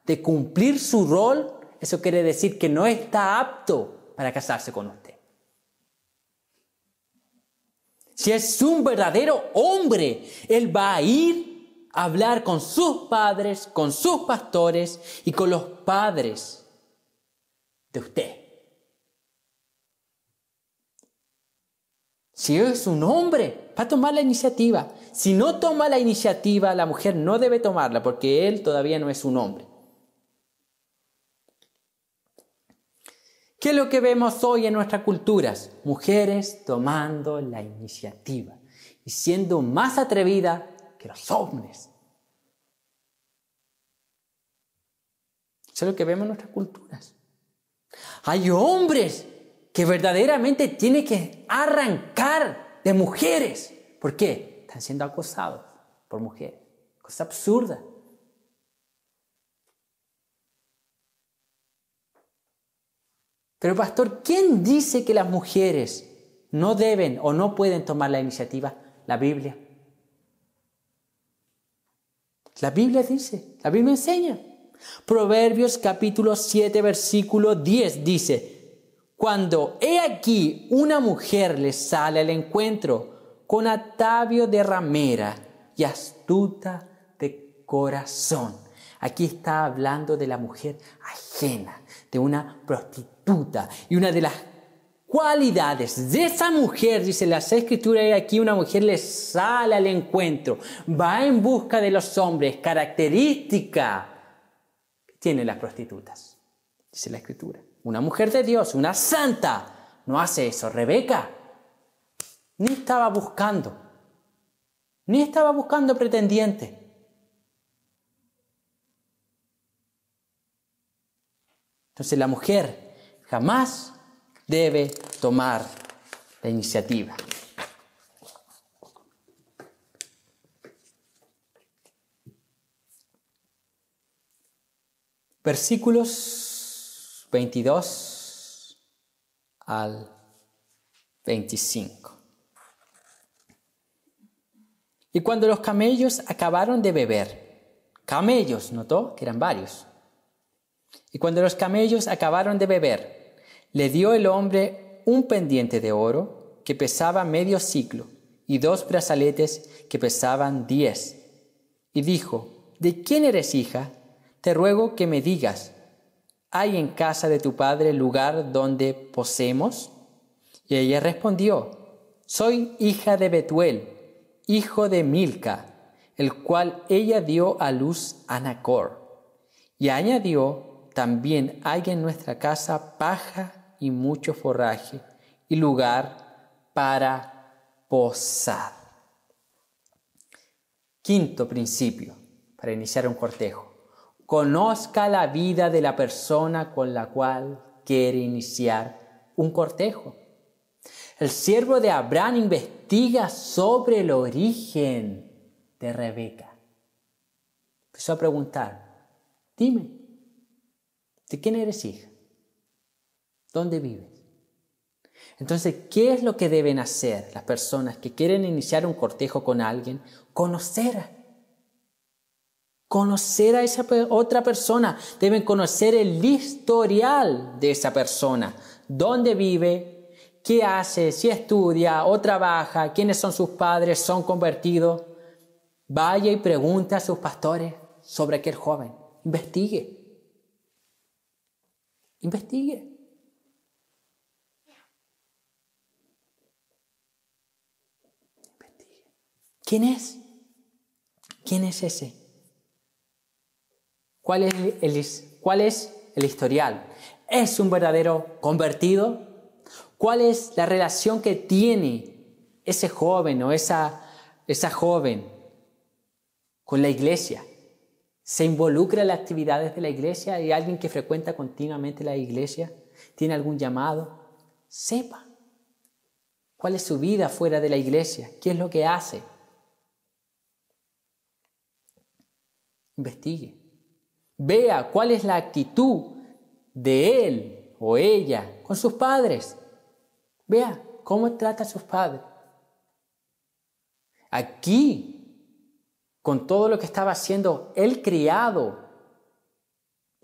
de cumplir su rol, eso quiere decir que no está apto para casarse con usted. Si es un verdadero hombre, él va a ir a hablar con sus padres, con sus pastores y con los padres de usted. Si es un hombre, va a tomar la iniciativa. Si no toma la iniciativa, la mujer no debe tomarla porque él todavía no es un hombre. ¿Qué es lo que vemos hoy en nuestras culturas? Mujeres tomando la iniciativa y siendo más atrevidas que los hombres. Eso es lo que vemos en nuestras culturas. Hay hombres que verdaderamente tienen que arrancar de mujeres. ¿Por qué? Están siendo acosados por mujeres. Cosa absurda. Pero pastor, ¿quién dice que las mujeres no deben o no pueden tomar la iniciativa? La Biblia. La Biblia dice, la Biblia enseña. Proverbios capítulo 7, versículo 10 dice: cuando he aquí una mujer le sale al encuentro con atavio de ramera y astuta de corazón. Aquí está hablando de la mujer ajena, de una prostituta. Y una de las cualidades de esa mujer, dice las Escrituras, y aquí una mujer le sale al encuentro, va en busca de los hombres, característica que tienen las prostitutas, dice la Escritura. Una mujer de Dios, una santa, no hace eso. Rebeca ni estaba buscando pretendiente. Entonces la mujer jamás debe tomar la iniciativa. Versículos 22 al 25. Y cuando los camellos acabaron de beber, camellos, ¿notó? Que eran varios. Y cuando los camellos acabaron de beber, le dio el hombre un pendiente de oro que pesaba medio siclo y 2 brazaletes que pesaban 10. Y dijo: ¿De quién eres hija? Te ruego que me digas, ¿hay en casa de tu padre lugar donde posemos? Y ella respondió: soy hija de Betuel, hijo de Milca, el cual ella dio a luz a Nacor. Y añadió: también hay en nuestra casa paja y mucho forraje y lugar para posar. Quinto principio para iniciar un cortejo: conozca la vida de la persona con la cual quiere iniciar un cortejo. El siervo de Abraham investiga sobre el origen de Rebeca. Empezó a preguntar: dime, ¿de quién eres hija? ¿Dónde vives? Entonces, ¿qué es lo que deben hacer las personas que quieren iniciar un cortejo con alguien? Conocer a esa otra persona. Deben conocer el historial de esa persona. ¿Dónde vive? ¿Qué hace? ¿Si estudia o trabaja? ¿Quiénes son sus padres? ¿Son convertidos? Vaya y pregunte a sus pastores sobre aquel joven. Investigue. ¿Quién es? ¿Quién es ese? ¿Cuál es el historial? ¿Es un verdadero convertido? ¿Cuál es la relación que tiene ese joven o esa joven con la iglesia? ¿Se involucra en las actividades de la iglesia? ¿Hay alguien que frecuenta continuamente la iglesia? ¿Tiene algún llamado? Sepa. ¿Cuál es su vida fuera de la iglesia? ¿Qué es lo que hace? Investigue. Vea cuál es la actitud de él o ella con sus padres. Vea cómo trata a sus padres. Aquí, con todo lo que estaba haciendo el criado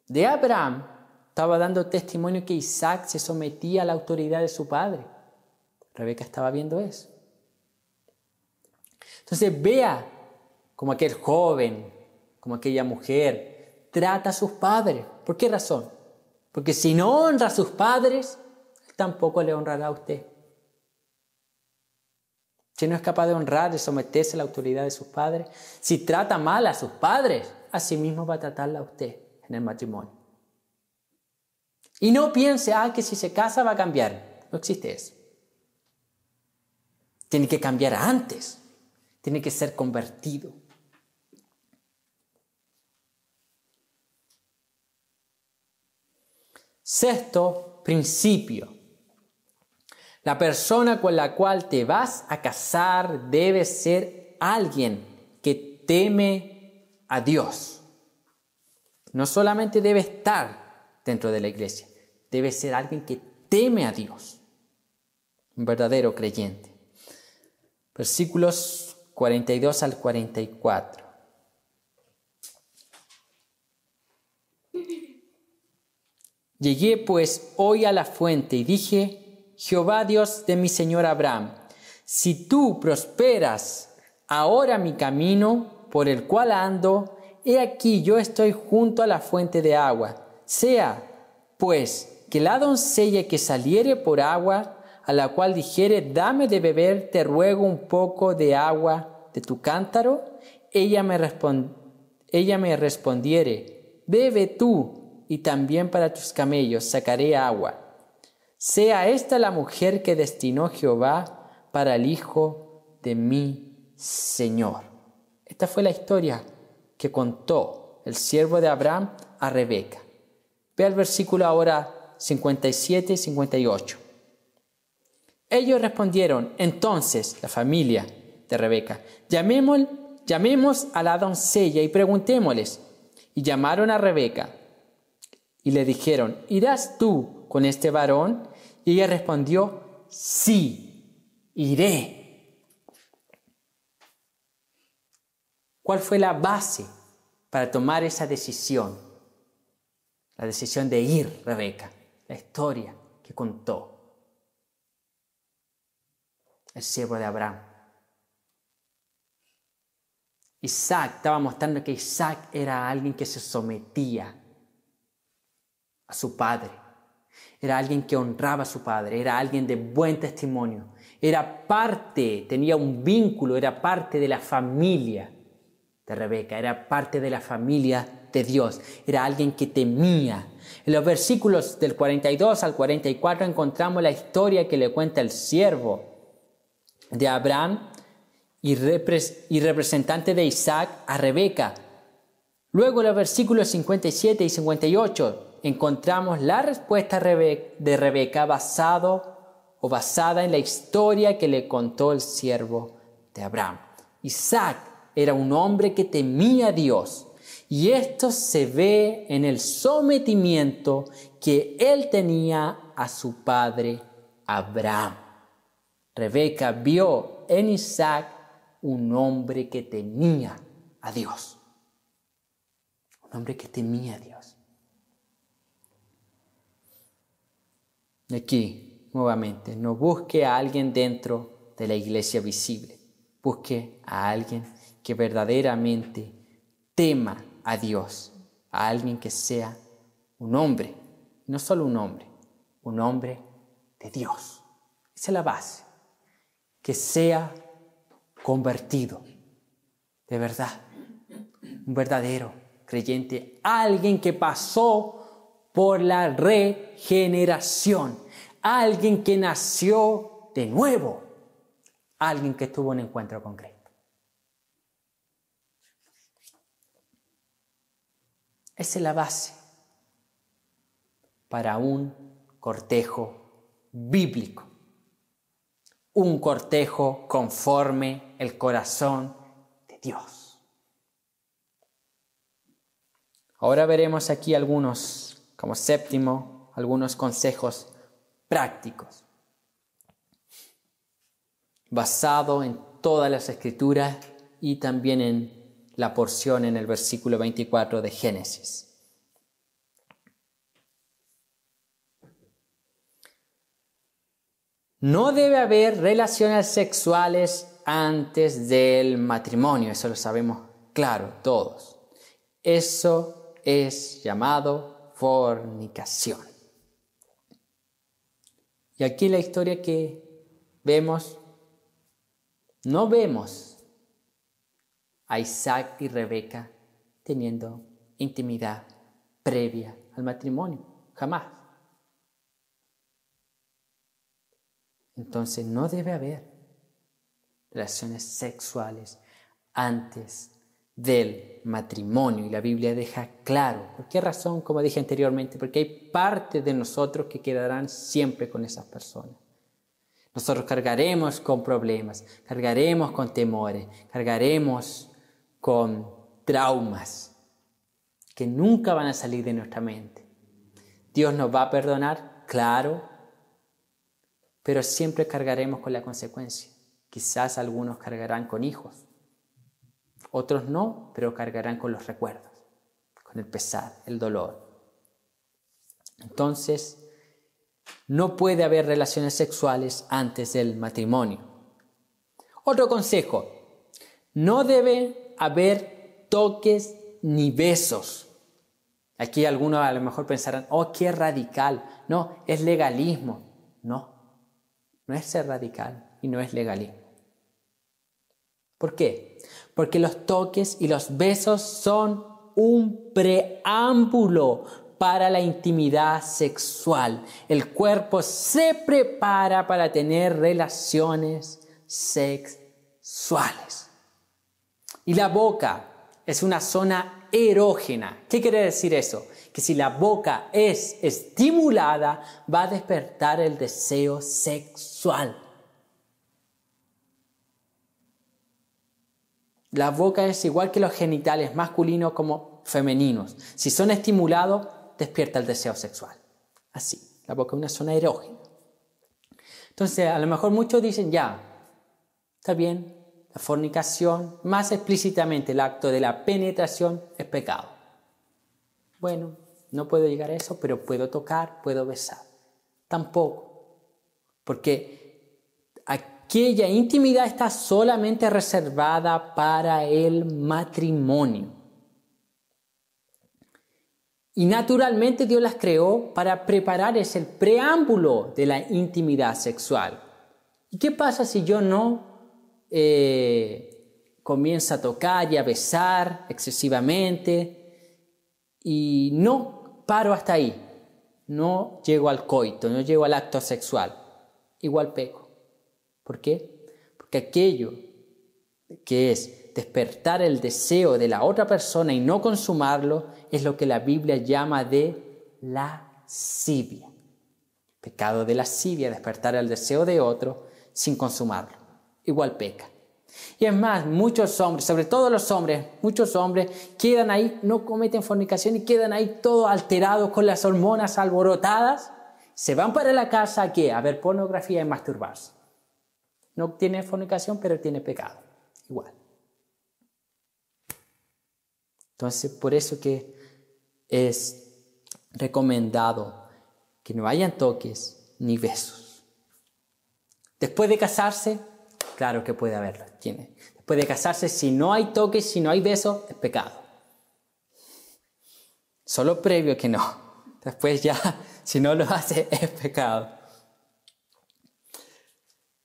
de Abraham, estaba dando testimonio que Isaac se sometía a la autoridad de su padre. Rebeca estaba viendo eso. Entonces vea como aquel joven, como aquella mujer, trata a sus padres. ¿Por qué razón? Porque si no honra a sus padres, él tampoco le honrará a usted. Si no es capaz de honrar, de someterse a la autoridad de sus padres, si trata mal a sus padres, así mismo va a tratarla a usted en el matrimonio. Y no piense, que si se casa va a cambiar. No existe eso. Tiene que cambiar antes. Tiene que ser convertido. Sexto principio. La persona con la cual te vas a casar debe ser alguien que teme a Dios. No solamente debe estar dentro de la iglesia, debe ser alguien que teme a Dios. Un verdadero creyente. Versículos 42 al 44. Llegué pues hoy a la fuente y dije: Jehová Dios de mi señor Abraham, si tú prosperas ahora mi camino por el cual ando, he aquí yo estoy junto a la fuente de agua. Sea, pues, que la doncella que saliere por agua, a la cual dijere: dame de beber, te ruego un poco de agua de tu cántaro, ella me respondiere: bebe tú, y también para tus camellos sacaré agua. Sea esta la mujer que destinó Jehová para el hijo de mi Señor. Esta fue la historia que contó el siervo de Abraham a Rebeca. Ve al versículo ahora 57 y 58. Ellos respondieron, entonces, la familia de Rebeca, llamemos a la doncella y preguntémosles. Y llamaron a Rebeca y le dijeron, ¿irás tú con este varón? Y ella respondió, sí, iré. ¿Cuál fue la base para tomar esa decisión? La decisión de ir, Rebeca, la historia que contó el siervo de Abraham. Isaac estaba mostrando que Isaac era alguien que se sometía a su padre. Era alguien que honraba a su padre. Era alguien de buen testimonio. Era parte, tenía un vínculo, era parte de la familia de Rebeca. Era parte de la familia de Dios. Era alguien que temía. En los versículos del 42 al 44 encontramos la historia que le cuenta el siervo de Abraham y representante de Isaac a Rebeca. Luego en los versículos 57 y 58 encontramos la respuesta de Rebeca basada en la historia que le contó el siervo de Abraham. Isaac era un hombre que temía a Dios y esto se ve en el sometimiento que él tenía a su padre Abraham. Rebeca vio en Isaac un hombre que temía a Dios. Un hombre que temía a Dios. Y aquí, nuevamente, no busque a alguien dentro de la iglesia visible. Busque a alguien que verdaderamente tema a Dios. A alguien que sea un hombre. No solo un hombre de Dios. Esa es la base. Que sea convertido, de verdad, un verdadero creyente, alguien que pasó por la regeneración, alguien que nació de nuevo, alguien que tuvo un encuentro con Cristo. Esa es la base para un cortejo bíblico. Un cortejo conforme el corazón de Dios. Ahora veremos aquí algunos, como séptimo, algunos consejos prácticos. Basado en todas las escrituras y también en la porción en el versículo 24 de Génesis. No debe haber relaciones sexuales antes del matrimonio, eso lo sabemos claro todos. Eso es llamado fornicación. Y aquí la historia que vemos, no vemos a Isaac y Rebeca teniendo intimidad previa al matrimonio, jamás. Entonces no debe haber relaciones sexuales antes del matrimonio. Y la Biblia deja claro. ¿Por qué razón? Como dije anteriormente, porque hay parte de nosotros que quedarán siempre con esas personas. Nosotros cargaremos con problemas, cargaremos con temores, cargaremos con traumas que nunca van a salir de nuestra mente. ¿Dios nos va a perdonar? Claro. Pero siempre cargaremos con la consecuencia. Quizás algunos cargarán con hijos. Otros no, pero cargarán con los recuerdos, con el pesar, el dolor. Entonces, no puede haber relaciones sexuales antes del matrimonio. Otro consejo. No debe haber toques ni besos. Aquí algunos a lo mejor pensarán, oh, qué radical. No, es legalismo. No. No es ser radical y no es legalismo. ¿Por qué? Porque los toques y los besos son un preámbulo para la intimidad sexual. El cuerpo se prepara para tener relaciones sexuales. Y la boca es una zona erógena. ¿Qué quiere decir eso? Que si la boca es estimulada, va a despertar el deseo sexual. La boca es igual que los genitales masculinos como femeninos. Si son estimulados, despierta el deseo sexual. Así, la boca es una zona erógena. Entonces, a lo mejor muchos dicen, ya, está bien, la fornicación, más explícitamente el acto de la penetración es pecado. Bueno, no puedo llegar a eso, pero puedo tocar, puedo besar. Tampoco, porque aquella intimidad está solamente reservada para el matrimonio. Y naturalmente Dios las creó para preparar ese preámbulo de la intimidad sexual. ¿Y qué pasa si yo no comienzo a tocar y a besar excesivamente y no paro hasta ahí? No llego al coito, no llego al acto sexual. Igual peco. ¿Por qué? Porque aquello que es despertar el deseo de la otra persona y no consumarlo es lo que la Biblia llama de lascivia. Pecado de lascivia, despertar el deseo de otro sin consumarlo. Igual peca. Y es más, muchos hombres, sobre todo los hombres, muchos hombres quedan ahí, no cometen fornicación y quedan ahí todos alterados con las hormonas alborotadas. Se van para la casa ¿a qué? A ver pornografía y masturbarse. No tiene fornicación, pero tiene pecado. Igual. Entonces, por eso que es recomendado que no hayan toques ni besos. Después de casarse, claro que puede haberlo. Después de casarse, si no hay toques, si no hay besos, es pecado. Solo previo que no. Después ya, si no lo hace, es pecado.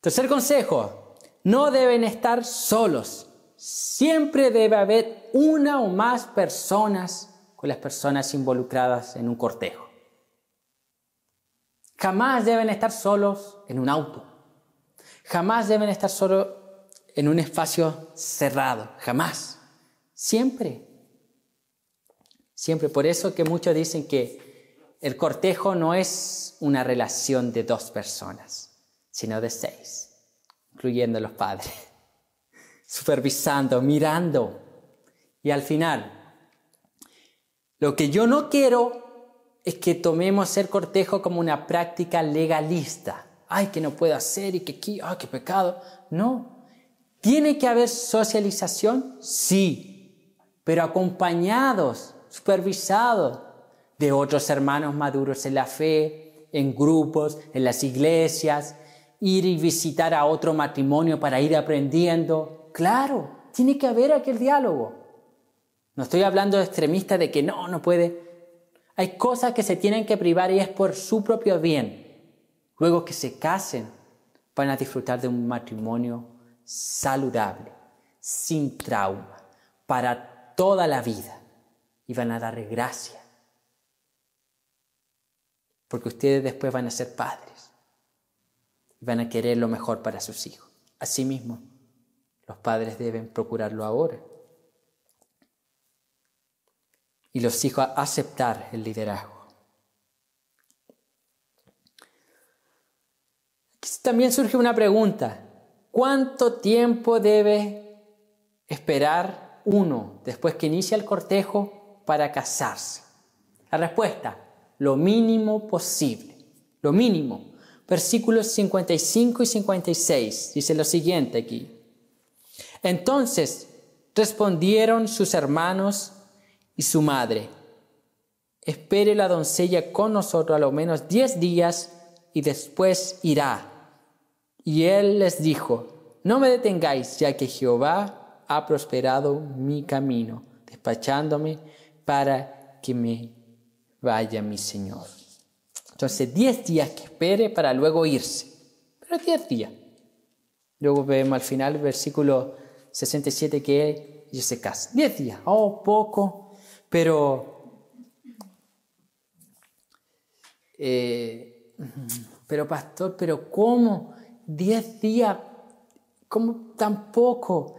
Tercer consejo, no deben estar solos. Siempre debe haber una o más personas con las personas involucradas en un cortejo. Jamás deben estar solos en un auto. Jamás deben estar solos en un espacio cerrado. Jamás. Siempre. Siempre. Por eso que muchos dicen que el cortejo no es una relación de 2 personas, sino de 6, incluyendo los padres. Supervisando, mirando. Y al final, lo que yo no quiero es que tomemos el cortejo como una práctica legalista. Ay, que no puedo hacer y que aquí, qué pecado. No. ¿Tiene que haber socialización? Sí. Pero acompañados, supervisados de otros hermanos maduros en la fe, en grupos, en las iglesias, ir y visitar a otro matrimonio para ir aprendiendo. Claro, tiene que haber aquel diálogo. No estoy hablando de extremistas de que no puede. Hay cosas que se tienen que privar y es por su propio bien. Luego que se casen, van a disfrutar de un matrimonio saludable, sin trauma, para toda la vida. Y van a darle gracia. Porque ustedes después van a ser padres. Y van a querer lo mejor para sus hijos. Asimismo, los padres deben procurarlo ahora. Y los hijos aceptar el liderazgo. Aquí también surge una pregunta. ¿Cuánto tiempo debe esperar uno después que inicia el cortejo para casarse? La respuesta, lo mínimo posible. Lo mínimo. Versículos 55 y 56 dice lo siguiente aquí. Entonces respondieron sus hermanos y su madre, espere la doncella con nosotros a lo menos 10 días y después irá. Y él les dijo, no me detengáis, ya que Jehová ha prosperado mi camino, despachándome para que me vaya mi Señor. Entonces 10 días que espere para luego irse, pero 10 días. Luego vemos al final el versículo 67 que ellos se casan. 10 días, poco, pero pastor, pero ¿cómo? 10 días, ¿cómo tan poco?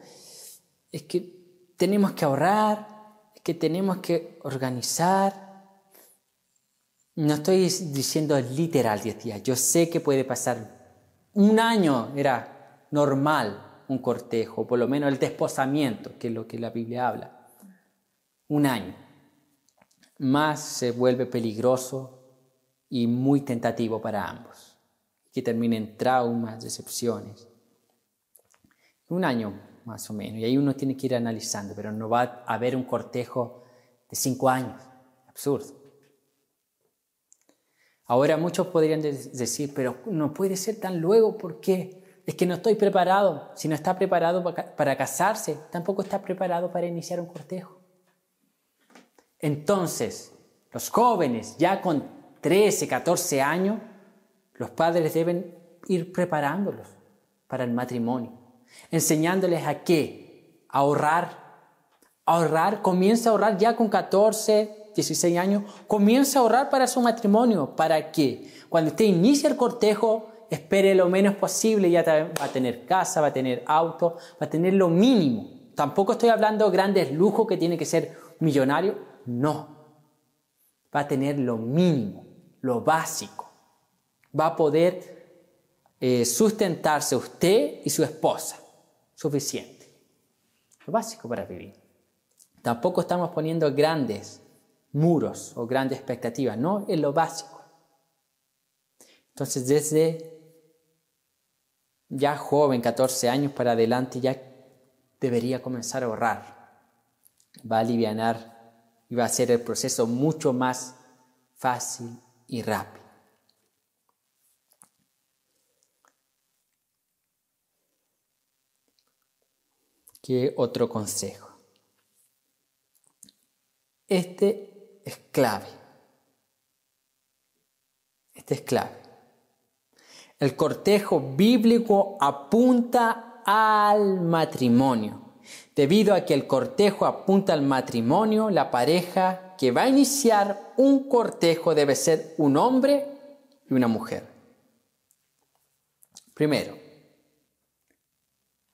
Es que tenemos que ahorrar, es que tenemos que organizar. No estoy diciendo literal 10 días. Yo sé que puede pasar un año, era normal un cortejo, por lo menos el desposamiento, que es lo que la Biblia habla. Un año. Más se vuelve peligroso y muy tentativo para ambos, que terminen traumas, decepciones. Un año más o menos, y ahí uno tiene que ir analizando, pero no va a haber un cortejo de 5 años, absurdo. Ahora muchos podrían decir, pero no puede ser tan luego, ¿por qué? Es que no estoy preparado. Si no está preparado para casarse, tampoco está preparado para iniciar un cortejo. Entonces, los jóvenes ya con 13, 14 años, los padres deben ir preparándolos para el matrimonio, enseñándoles a qué, ahorrar, comienza a ahorrar ya con 14, 16 años, comienza a ahorrar para su matrimonio. ¿Para qué? Cuando usted inicia el cortejo, espere lo menos posible, ya va a tener casa, va a tener auto, va a tener lo mínimo. Tampoco estoy hablando de grandes lujos que tiene que ser millonario, no. Va a tener lo mínimo, lo básico. Va a poder sustentarse usted y su esposa. Suficiente. Lo básico para vivir. Tampoco estamos poniendo grandes muros o grandes expectativas. No, es lo básico. Entonces, desde ya joven, 14 años para adelante, ya debería comenzar a ahorrar. Va a alivianar y va a hacer el proceso mucho más fácil y rápido. ¿Qué otro consejo? Este es clave. El cortejo bíblico apunta al matrimonio. Debido a que el cortejo apunta al matrimonio, la pareja que va a iniciar un cortejo debe ser un hombre y una mujer. Primero,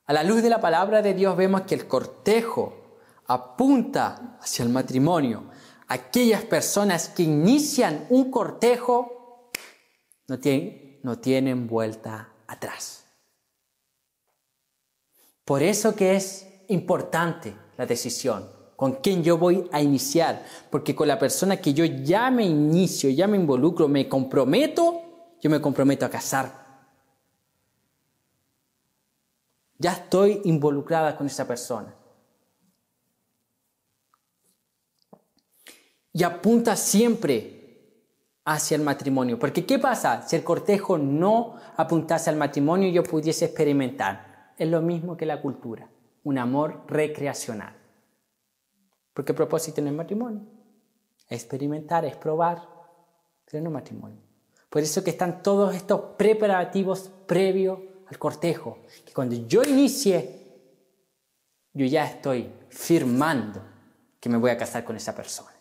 a la luz de la palabra de Dios vemos que el cortejo apunta hacia el matrimonio. Aquellas personas que inician un cortejo no tienen vuelta atrás. Por eso que es importante la decisión, con quién yo voy a iniciar, porque con la persona que yo ya me inicio, ya me involucro, me comprometo a casar. Ya estoy involucrada con esa persona. Y apunta siempre hacia el matrimonio, porque ¿qué pasa? Si el cortejo no apuntase al matrimonio, yo pudiese experimentar. Es lo mismo que la cultura. Un amor recreacional. Porque el propósito no es matrimonio. Es experimentar, es probar, pero no matrimonio. Por eso que están todos estos preparativos previos al cortejo. Que cuando yo inicie, yo ya estoy firmando que me voy a casar con esa persona.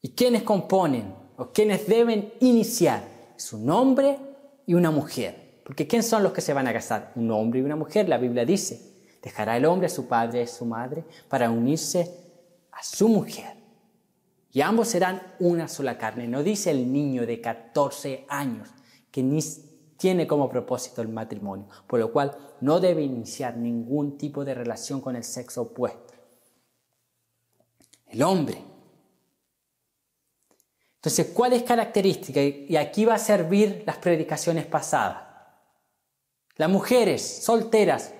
¿Y quiénes componen o quiénes deben iniciar? Es un hombre y una mujer. Porque ¿quién son los que se van a casar? Un hombre y una mujer. La Biblia dice, dejará el hombre a su padre y a su madre para unirse a su mujer. Y ambos serán una sola carne. No dice el niño de 14 años que ni tiene como propósito el matrimonio, por lo cual no debe iniciar ningún tipo de relación con el sexo opuesto. El hombre. Entonces, ¿cuáles características? Y aquí va a servir las predicaciones pasadas. Las mujeres solteras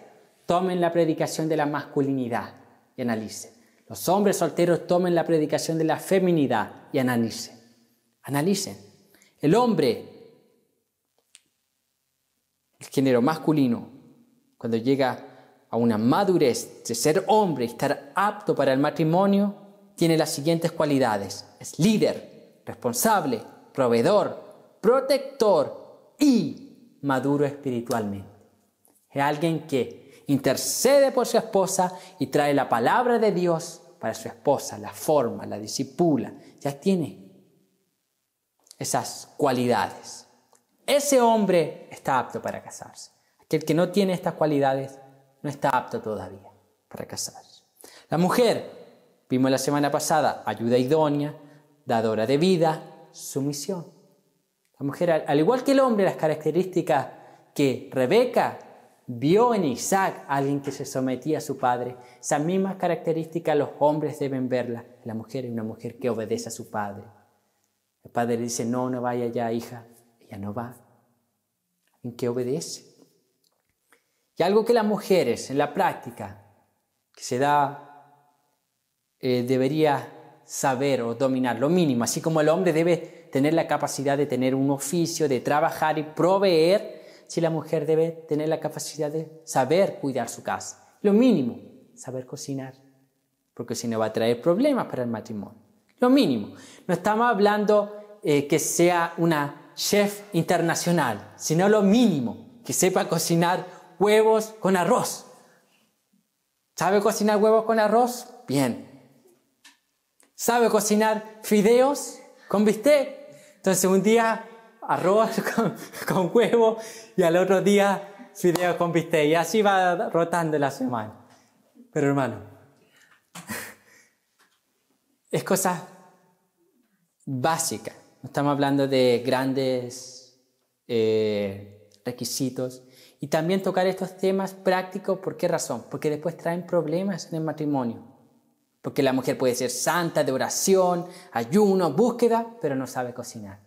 tomen la predicación de la masculinidad y analicen. Los hombres solteros tomen la predicación de la feminidad y analicen. Analicen. El hombre, el género masculino, cuando llega a una madurez de ser hombre y estar apto para el matrimonio, tiene las siguientes cualidades. Es líder, responsable, proveedor, protector y maduro espiritualmente. Es alguien que intercede por su esposa y trae la palabra de Dios para su esposa, la forma, la discipula. Ya tiene esas cualidades. Ese hombre está apto para casarse. Aquel que no tiene estas cualidades no está apto todavía para casarse. La mujer, vimos la semana pasada, ayuda idónea, dadora de vida, sumisión. La mujer, al igual que el hombre, las características que Rebeca vio en Isaac, alguien que se sometía a su padre, esas mismas características los hombres deben verlas. La mujer es una mujer que obedece a su padre. El padre le dice, no vaya allá, hija. Ella no va. ¿En qué obedece? Y algo que las mujeres en la práctica que se da debería saber o dominar, lo mínimo, así como el hombre debe tener la capacidad de tener un oficio, de trabajar y proveer, si la mujer debe tener la capacidad de saber cuidar su casa. Lo mínimo, saber cocinar, porque si no va a traer problemas para el matrimonio. Lo mínimo. No estamos hablando que sea una chef internacional, sino lo mínimo, que sepa cocinar huevos con arroz. ¿Sabe cocinar huevos con arroz? Bien. ¿Sabe cocinar fideos con bistec? Entonces un día arroz con huevo y al otro día fideos con bistec. Y así va rotando la semana. Pero hermano, es cosa básica. No estamos hablando de grandes requisitos. Y también tocar estos temas prácticos, ¿por qué razón? Porque después traen problemas en el matrimonio. Porque la mujer puede ser santa, de oración, ayuno, búsqueda, pero no sabe cocinar.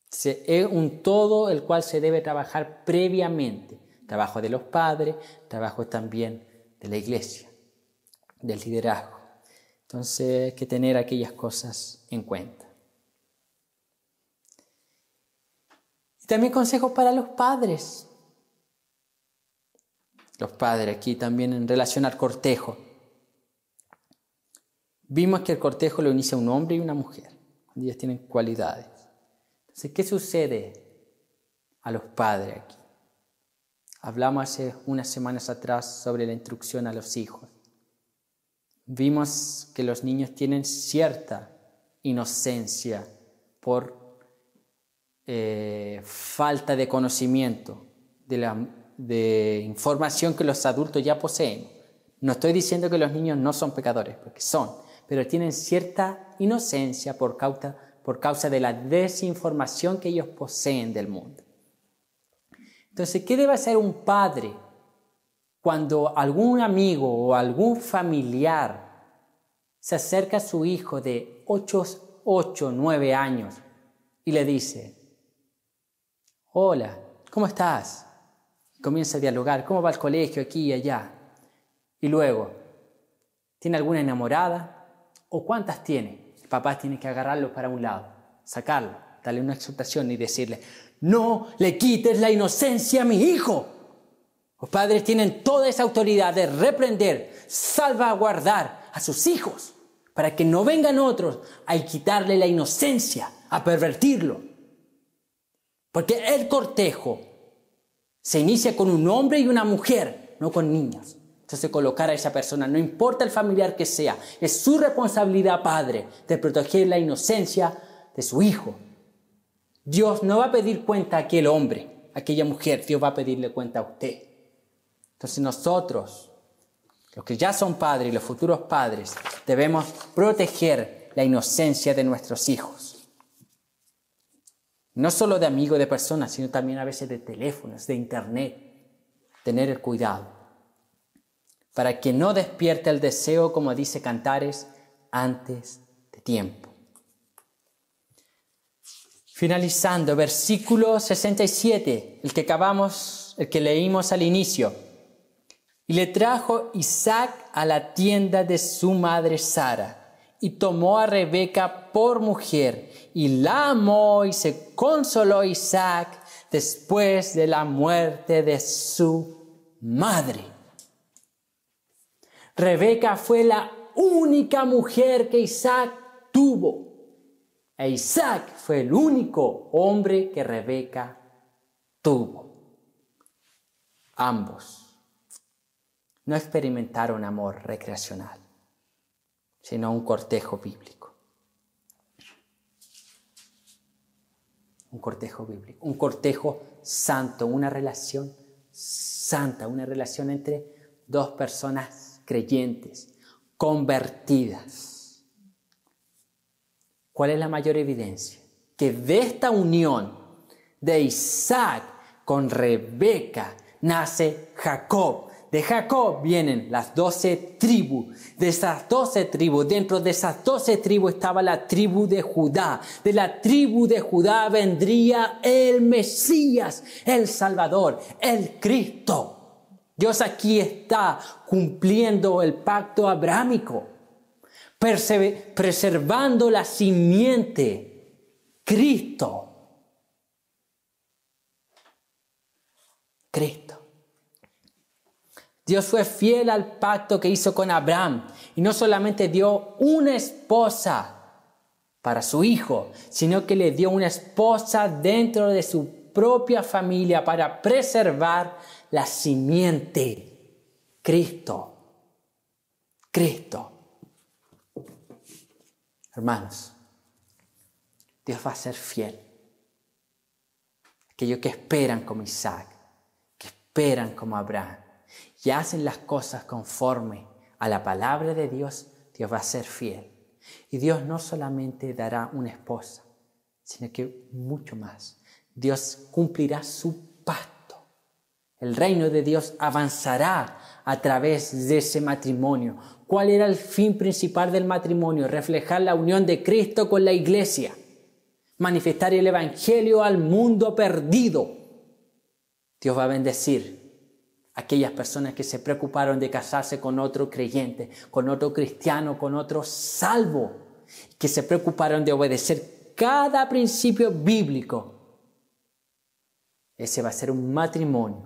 Es un todo el cual se debe trabajar previamente. Trabajo de los padres, trabajo también de la iglesia, del liderazgo. Entonces hay que tener aquellas cosas en cuenta. Y también consejos para los padres. Los padres aquí también en relación al cortejo. Vimos que el cortejo lo inicia un hombre y una mujer. Ellos tienen cualidades. Entonces, ¿qué sucede a los padres aquí? Hablamos hace unas semanas atrás sobre la instrucción a los hijos. Vimos que los niños tienen cierta inocencia por falta de conocimiento de información que los adultos ya poseen. No estoy diciendo que los niños no son pecadores, porque son, pero tienen cierta inocencia por causa de la desinformación que ellos poseen del mundo. Entonces, ¿qué debe hacer un padre cuando algún amigo o algún familiar se acerca a su hijo de 8, 9 años y le dice: hola, ¿cómo estás? Comienza a dialogar, ¿cómo va el colegio aquí y allá? Y luego, ¿tiene alguna enamorada? ¿O cuántas tiene? El papá tiene que agarrarlo para un lado, sacarlo, darle una exhortación y decirle: no le quites la inocencia a mi hijo. Los padres tienen toda esa autoridad de reprender, salvaguardar a sus hijos para que no vengan otros a quitarle la inocencia, a pervertirlo. Porque el cortejo se inicia con un hombre y una mujer, no con niños. Entonces colocar a esa persona, no importa el familiar que sea, es su responsabilidad, padre, de proteger la inocencia de su hijo. Dios no va a pedir cuenta a aquel hombre, a aquella mujer, Dios va a pedirle cuenta a usted. Entonces nosotros, los que ya son padres y los futuros padres, debemos proteger la inocencia de nuestros hijos. No solo de amigos, de personas, sino también a veces de teléfonos, de internet. Tener el cuidado. Para que no despierte el deseo, como dice Cantares, antes de tiempo. Finalizando, versículo 67, el que leímos al inicio. Y le trajo Isaac a la tienda de su madre Sara, y tomó a Rebeca por mujer, y la amó, y se consoló Isaac después de la muerte de su madre. Rebeca fue la única mujer que Isaac tuvo. E Isaac fue el único hombre que Rebeca tuvo. Ambos no experimentaron amor recreacional, sino un cortejo bíblico. un cortejo bíblico, un cortejo santo, una relación santa, una relación entre dos personas creyentes, convertidas. ¿Cuál es la mayor evidencia? Que de esta unión de Isaac con Rebeca nace Jacob. De Jacob vienen las 12 tribus. De esas 12 tribus, dentro de esas 12 tribus estaba la tribu de Judá. De la tribu de Judá vendría el Mesías, el Salvador, el Cristo. Dios aquí está cumpliendo el pacto abrámico, preservando la simiente, Cristo. Dios fue fiel al pacto que hizo con Abraham y no solamente dio una esposa para su hijo, sino que le dio una esposa dentro de su propia familia para preservar la simiente, Cristo. Hermanos, Dios va a ser fiel. Aquellos que esperan como Isaac, que esperan como Abraham y hacen las cosas conforme a la palabra de Dios, Dios va a ser fiel. Y Dios no solamente dará una esposa, sino que mucho más. Dios cumplirá su pacto. El reino de Dios avanzará a través de ese matrimonio. ¿Cuál era el fin principal del matrimonio? Reflejar la unión de Cristo con la iglesia. Manifestar el evangelio al mundo perdido. Dios va a bendecir a aquellas personas que se preocuparon de casarse con otro creyente, con otro cristiano, con otro salvo, que se preocuparon de obedecer cada principio bíblico. Ese va a ser un matrimonio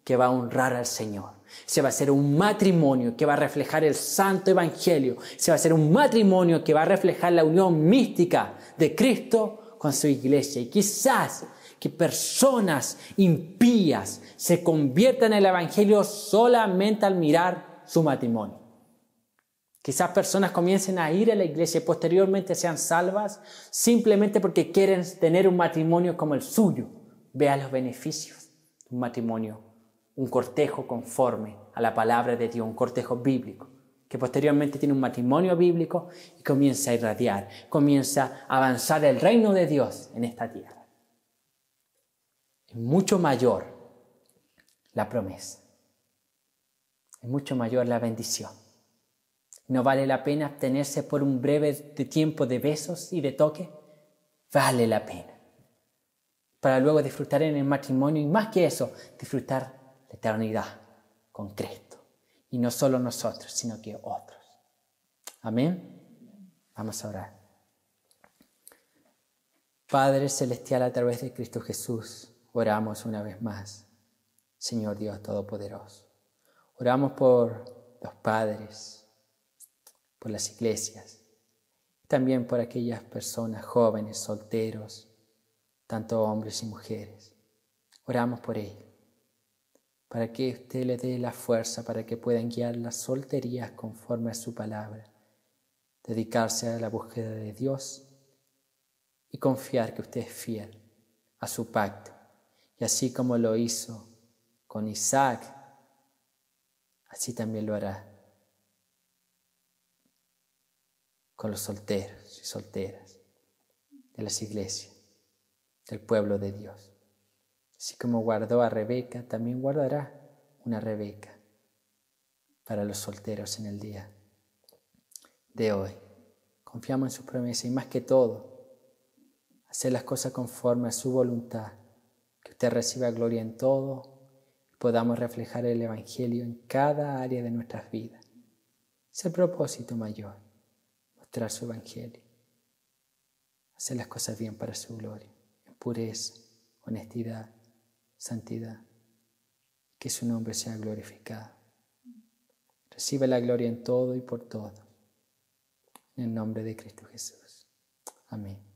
que va a honrar al Señor. Ese va a ser un matrimonio que va a reflejar el santo evangelio. Ese va a ser un matrimonio que va a reflejar la unión mística de Cristo con su iglesia. Y quizás que personas impías se conviertan en el evangelio solamente al mirar su matrimonio. Quizás personas comiencen a ir a la iglesia y posteriormente sean salvas simplemente porque quieren tener un matrimonio como el suyo. Vea los beneficios de un matrimonio, un cortejo conforme a la palabra de Dios, un cortejo bíblico, que posteriormente tiene un matrimonio bíblico y comienza a irradiar, comienza a avanzar el reino de Dios en esta tierra. Es mucho mayor la promesa, es mucho mayor la bendición. ¿No vale la pena abstenerse por un breve tiempo de besos y de toque? Vale la pena. Para luego disfrutar en el matrimonio y más que eso, disfrutar la eternidad con Cristo. Y no solo nosotros, sino que otros. Amén. Vamos a orar. Padre Celestial, a través de Cristo Jesús, oramos una vez más, Señor Dios Todopoderoso. Oramos por los padres, por las iglesias, también por aquellas personas jóvenes, solteros, tanto hombres y mujeres. Oramos por ellos, para que usted les dé la fuerza para que puedan guiar las solterías conforme a su palabra, dedicarse a la búsqueda de Dios y confiar que usted es fiel a su pacto. Y así como lo hizo con Isaac, así también lo hará con los solteros y solteras de las iglesias, del pueblo de Dios. Así como guardó a Rebeca, también guardará una Rebeca para los solteros en el día de hoy. Confiamos en su promesa y más que todo, hacer las cosas conforme a su voluntad, que usted reciba gloria en todo y podamos reflejar el evangelio en cada área de nuestras vidas. Es el propósito mayor, mostrar su evangelio, hacer las cosas bien para su gloria, en pureza, honestidad, santidad, que su nombre sea glorificado. Recibe la gloria en todo y por todo, en el nombre de Cristo Jesús. Amén.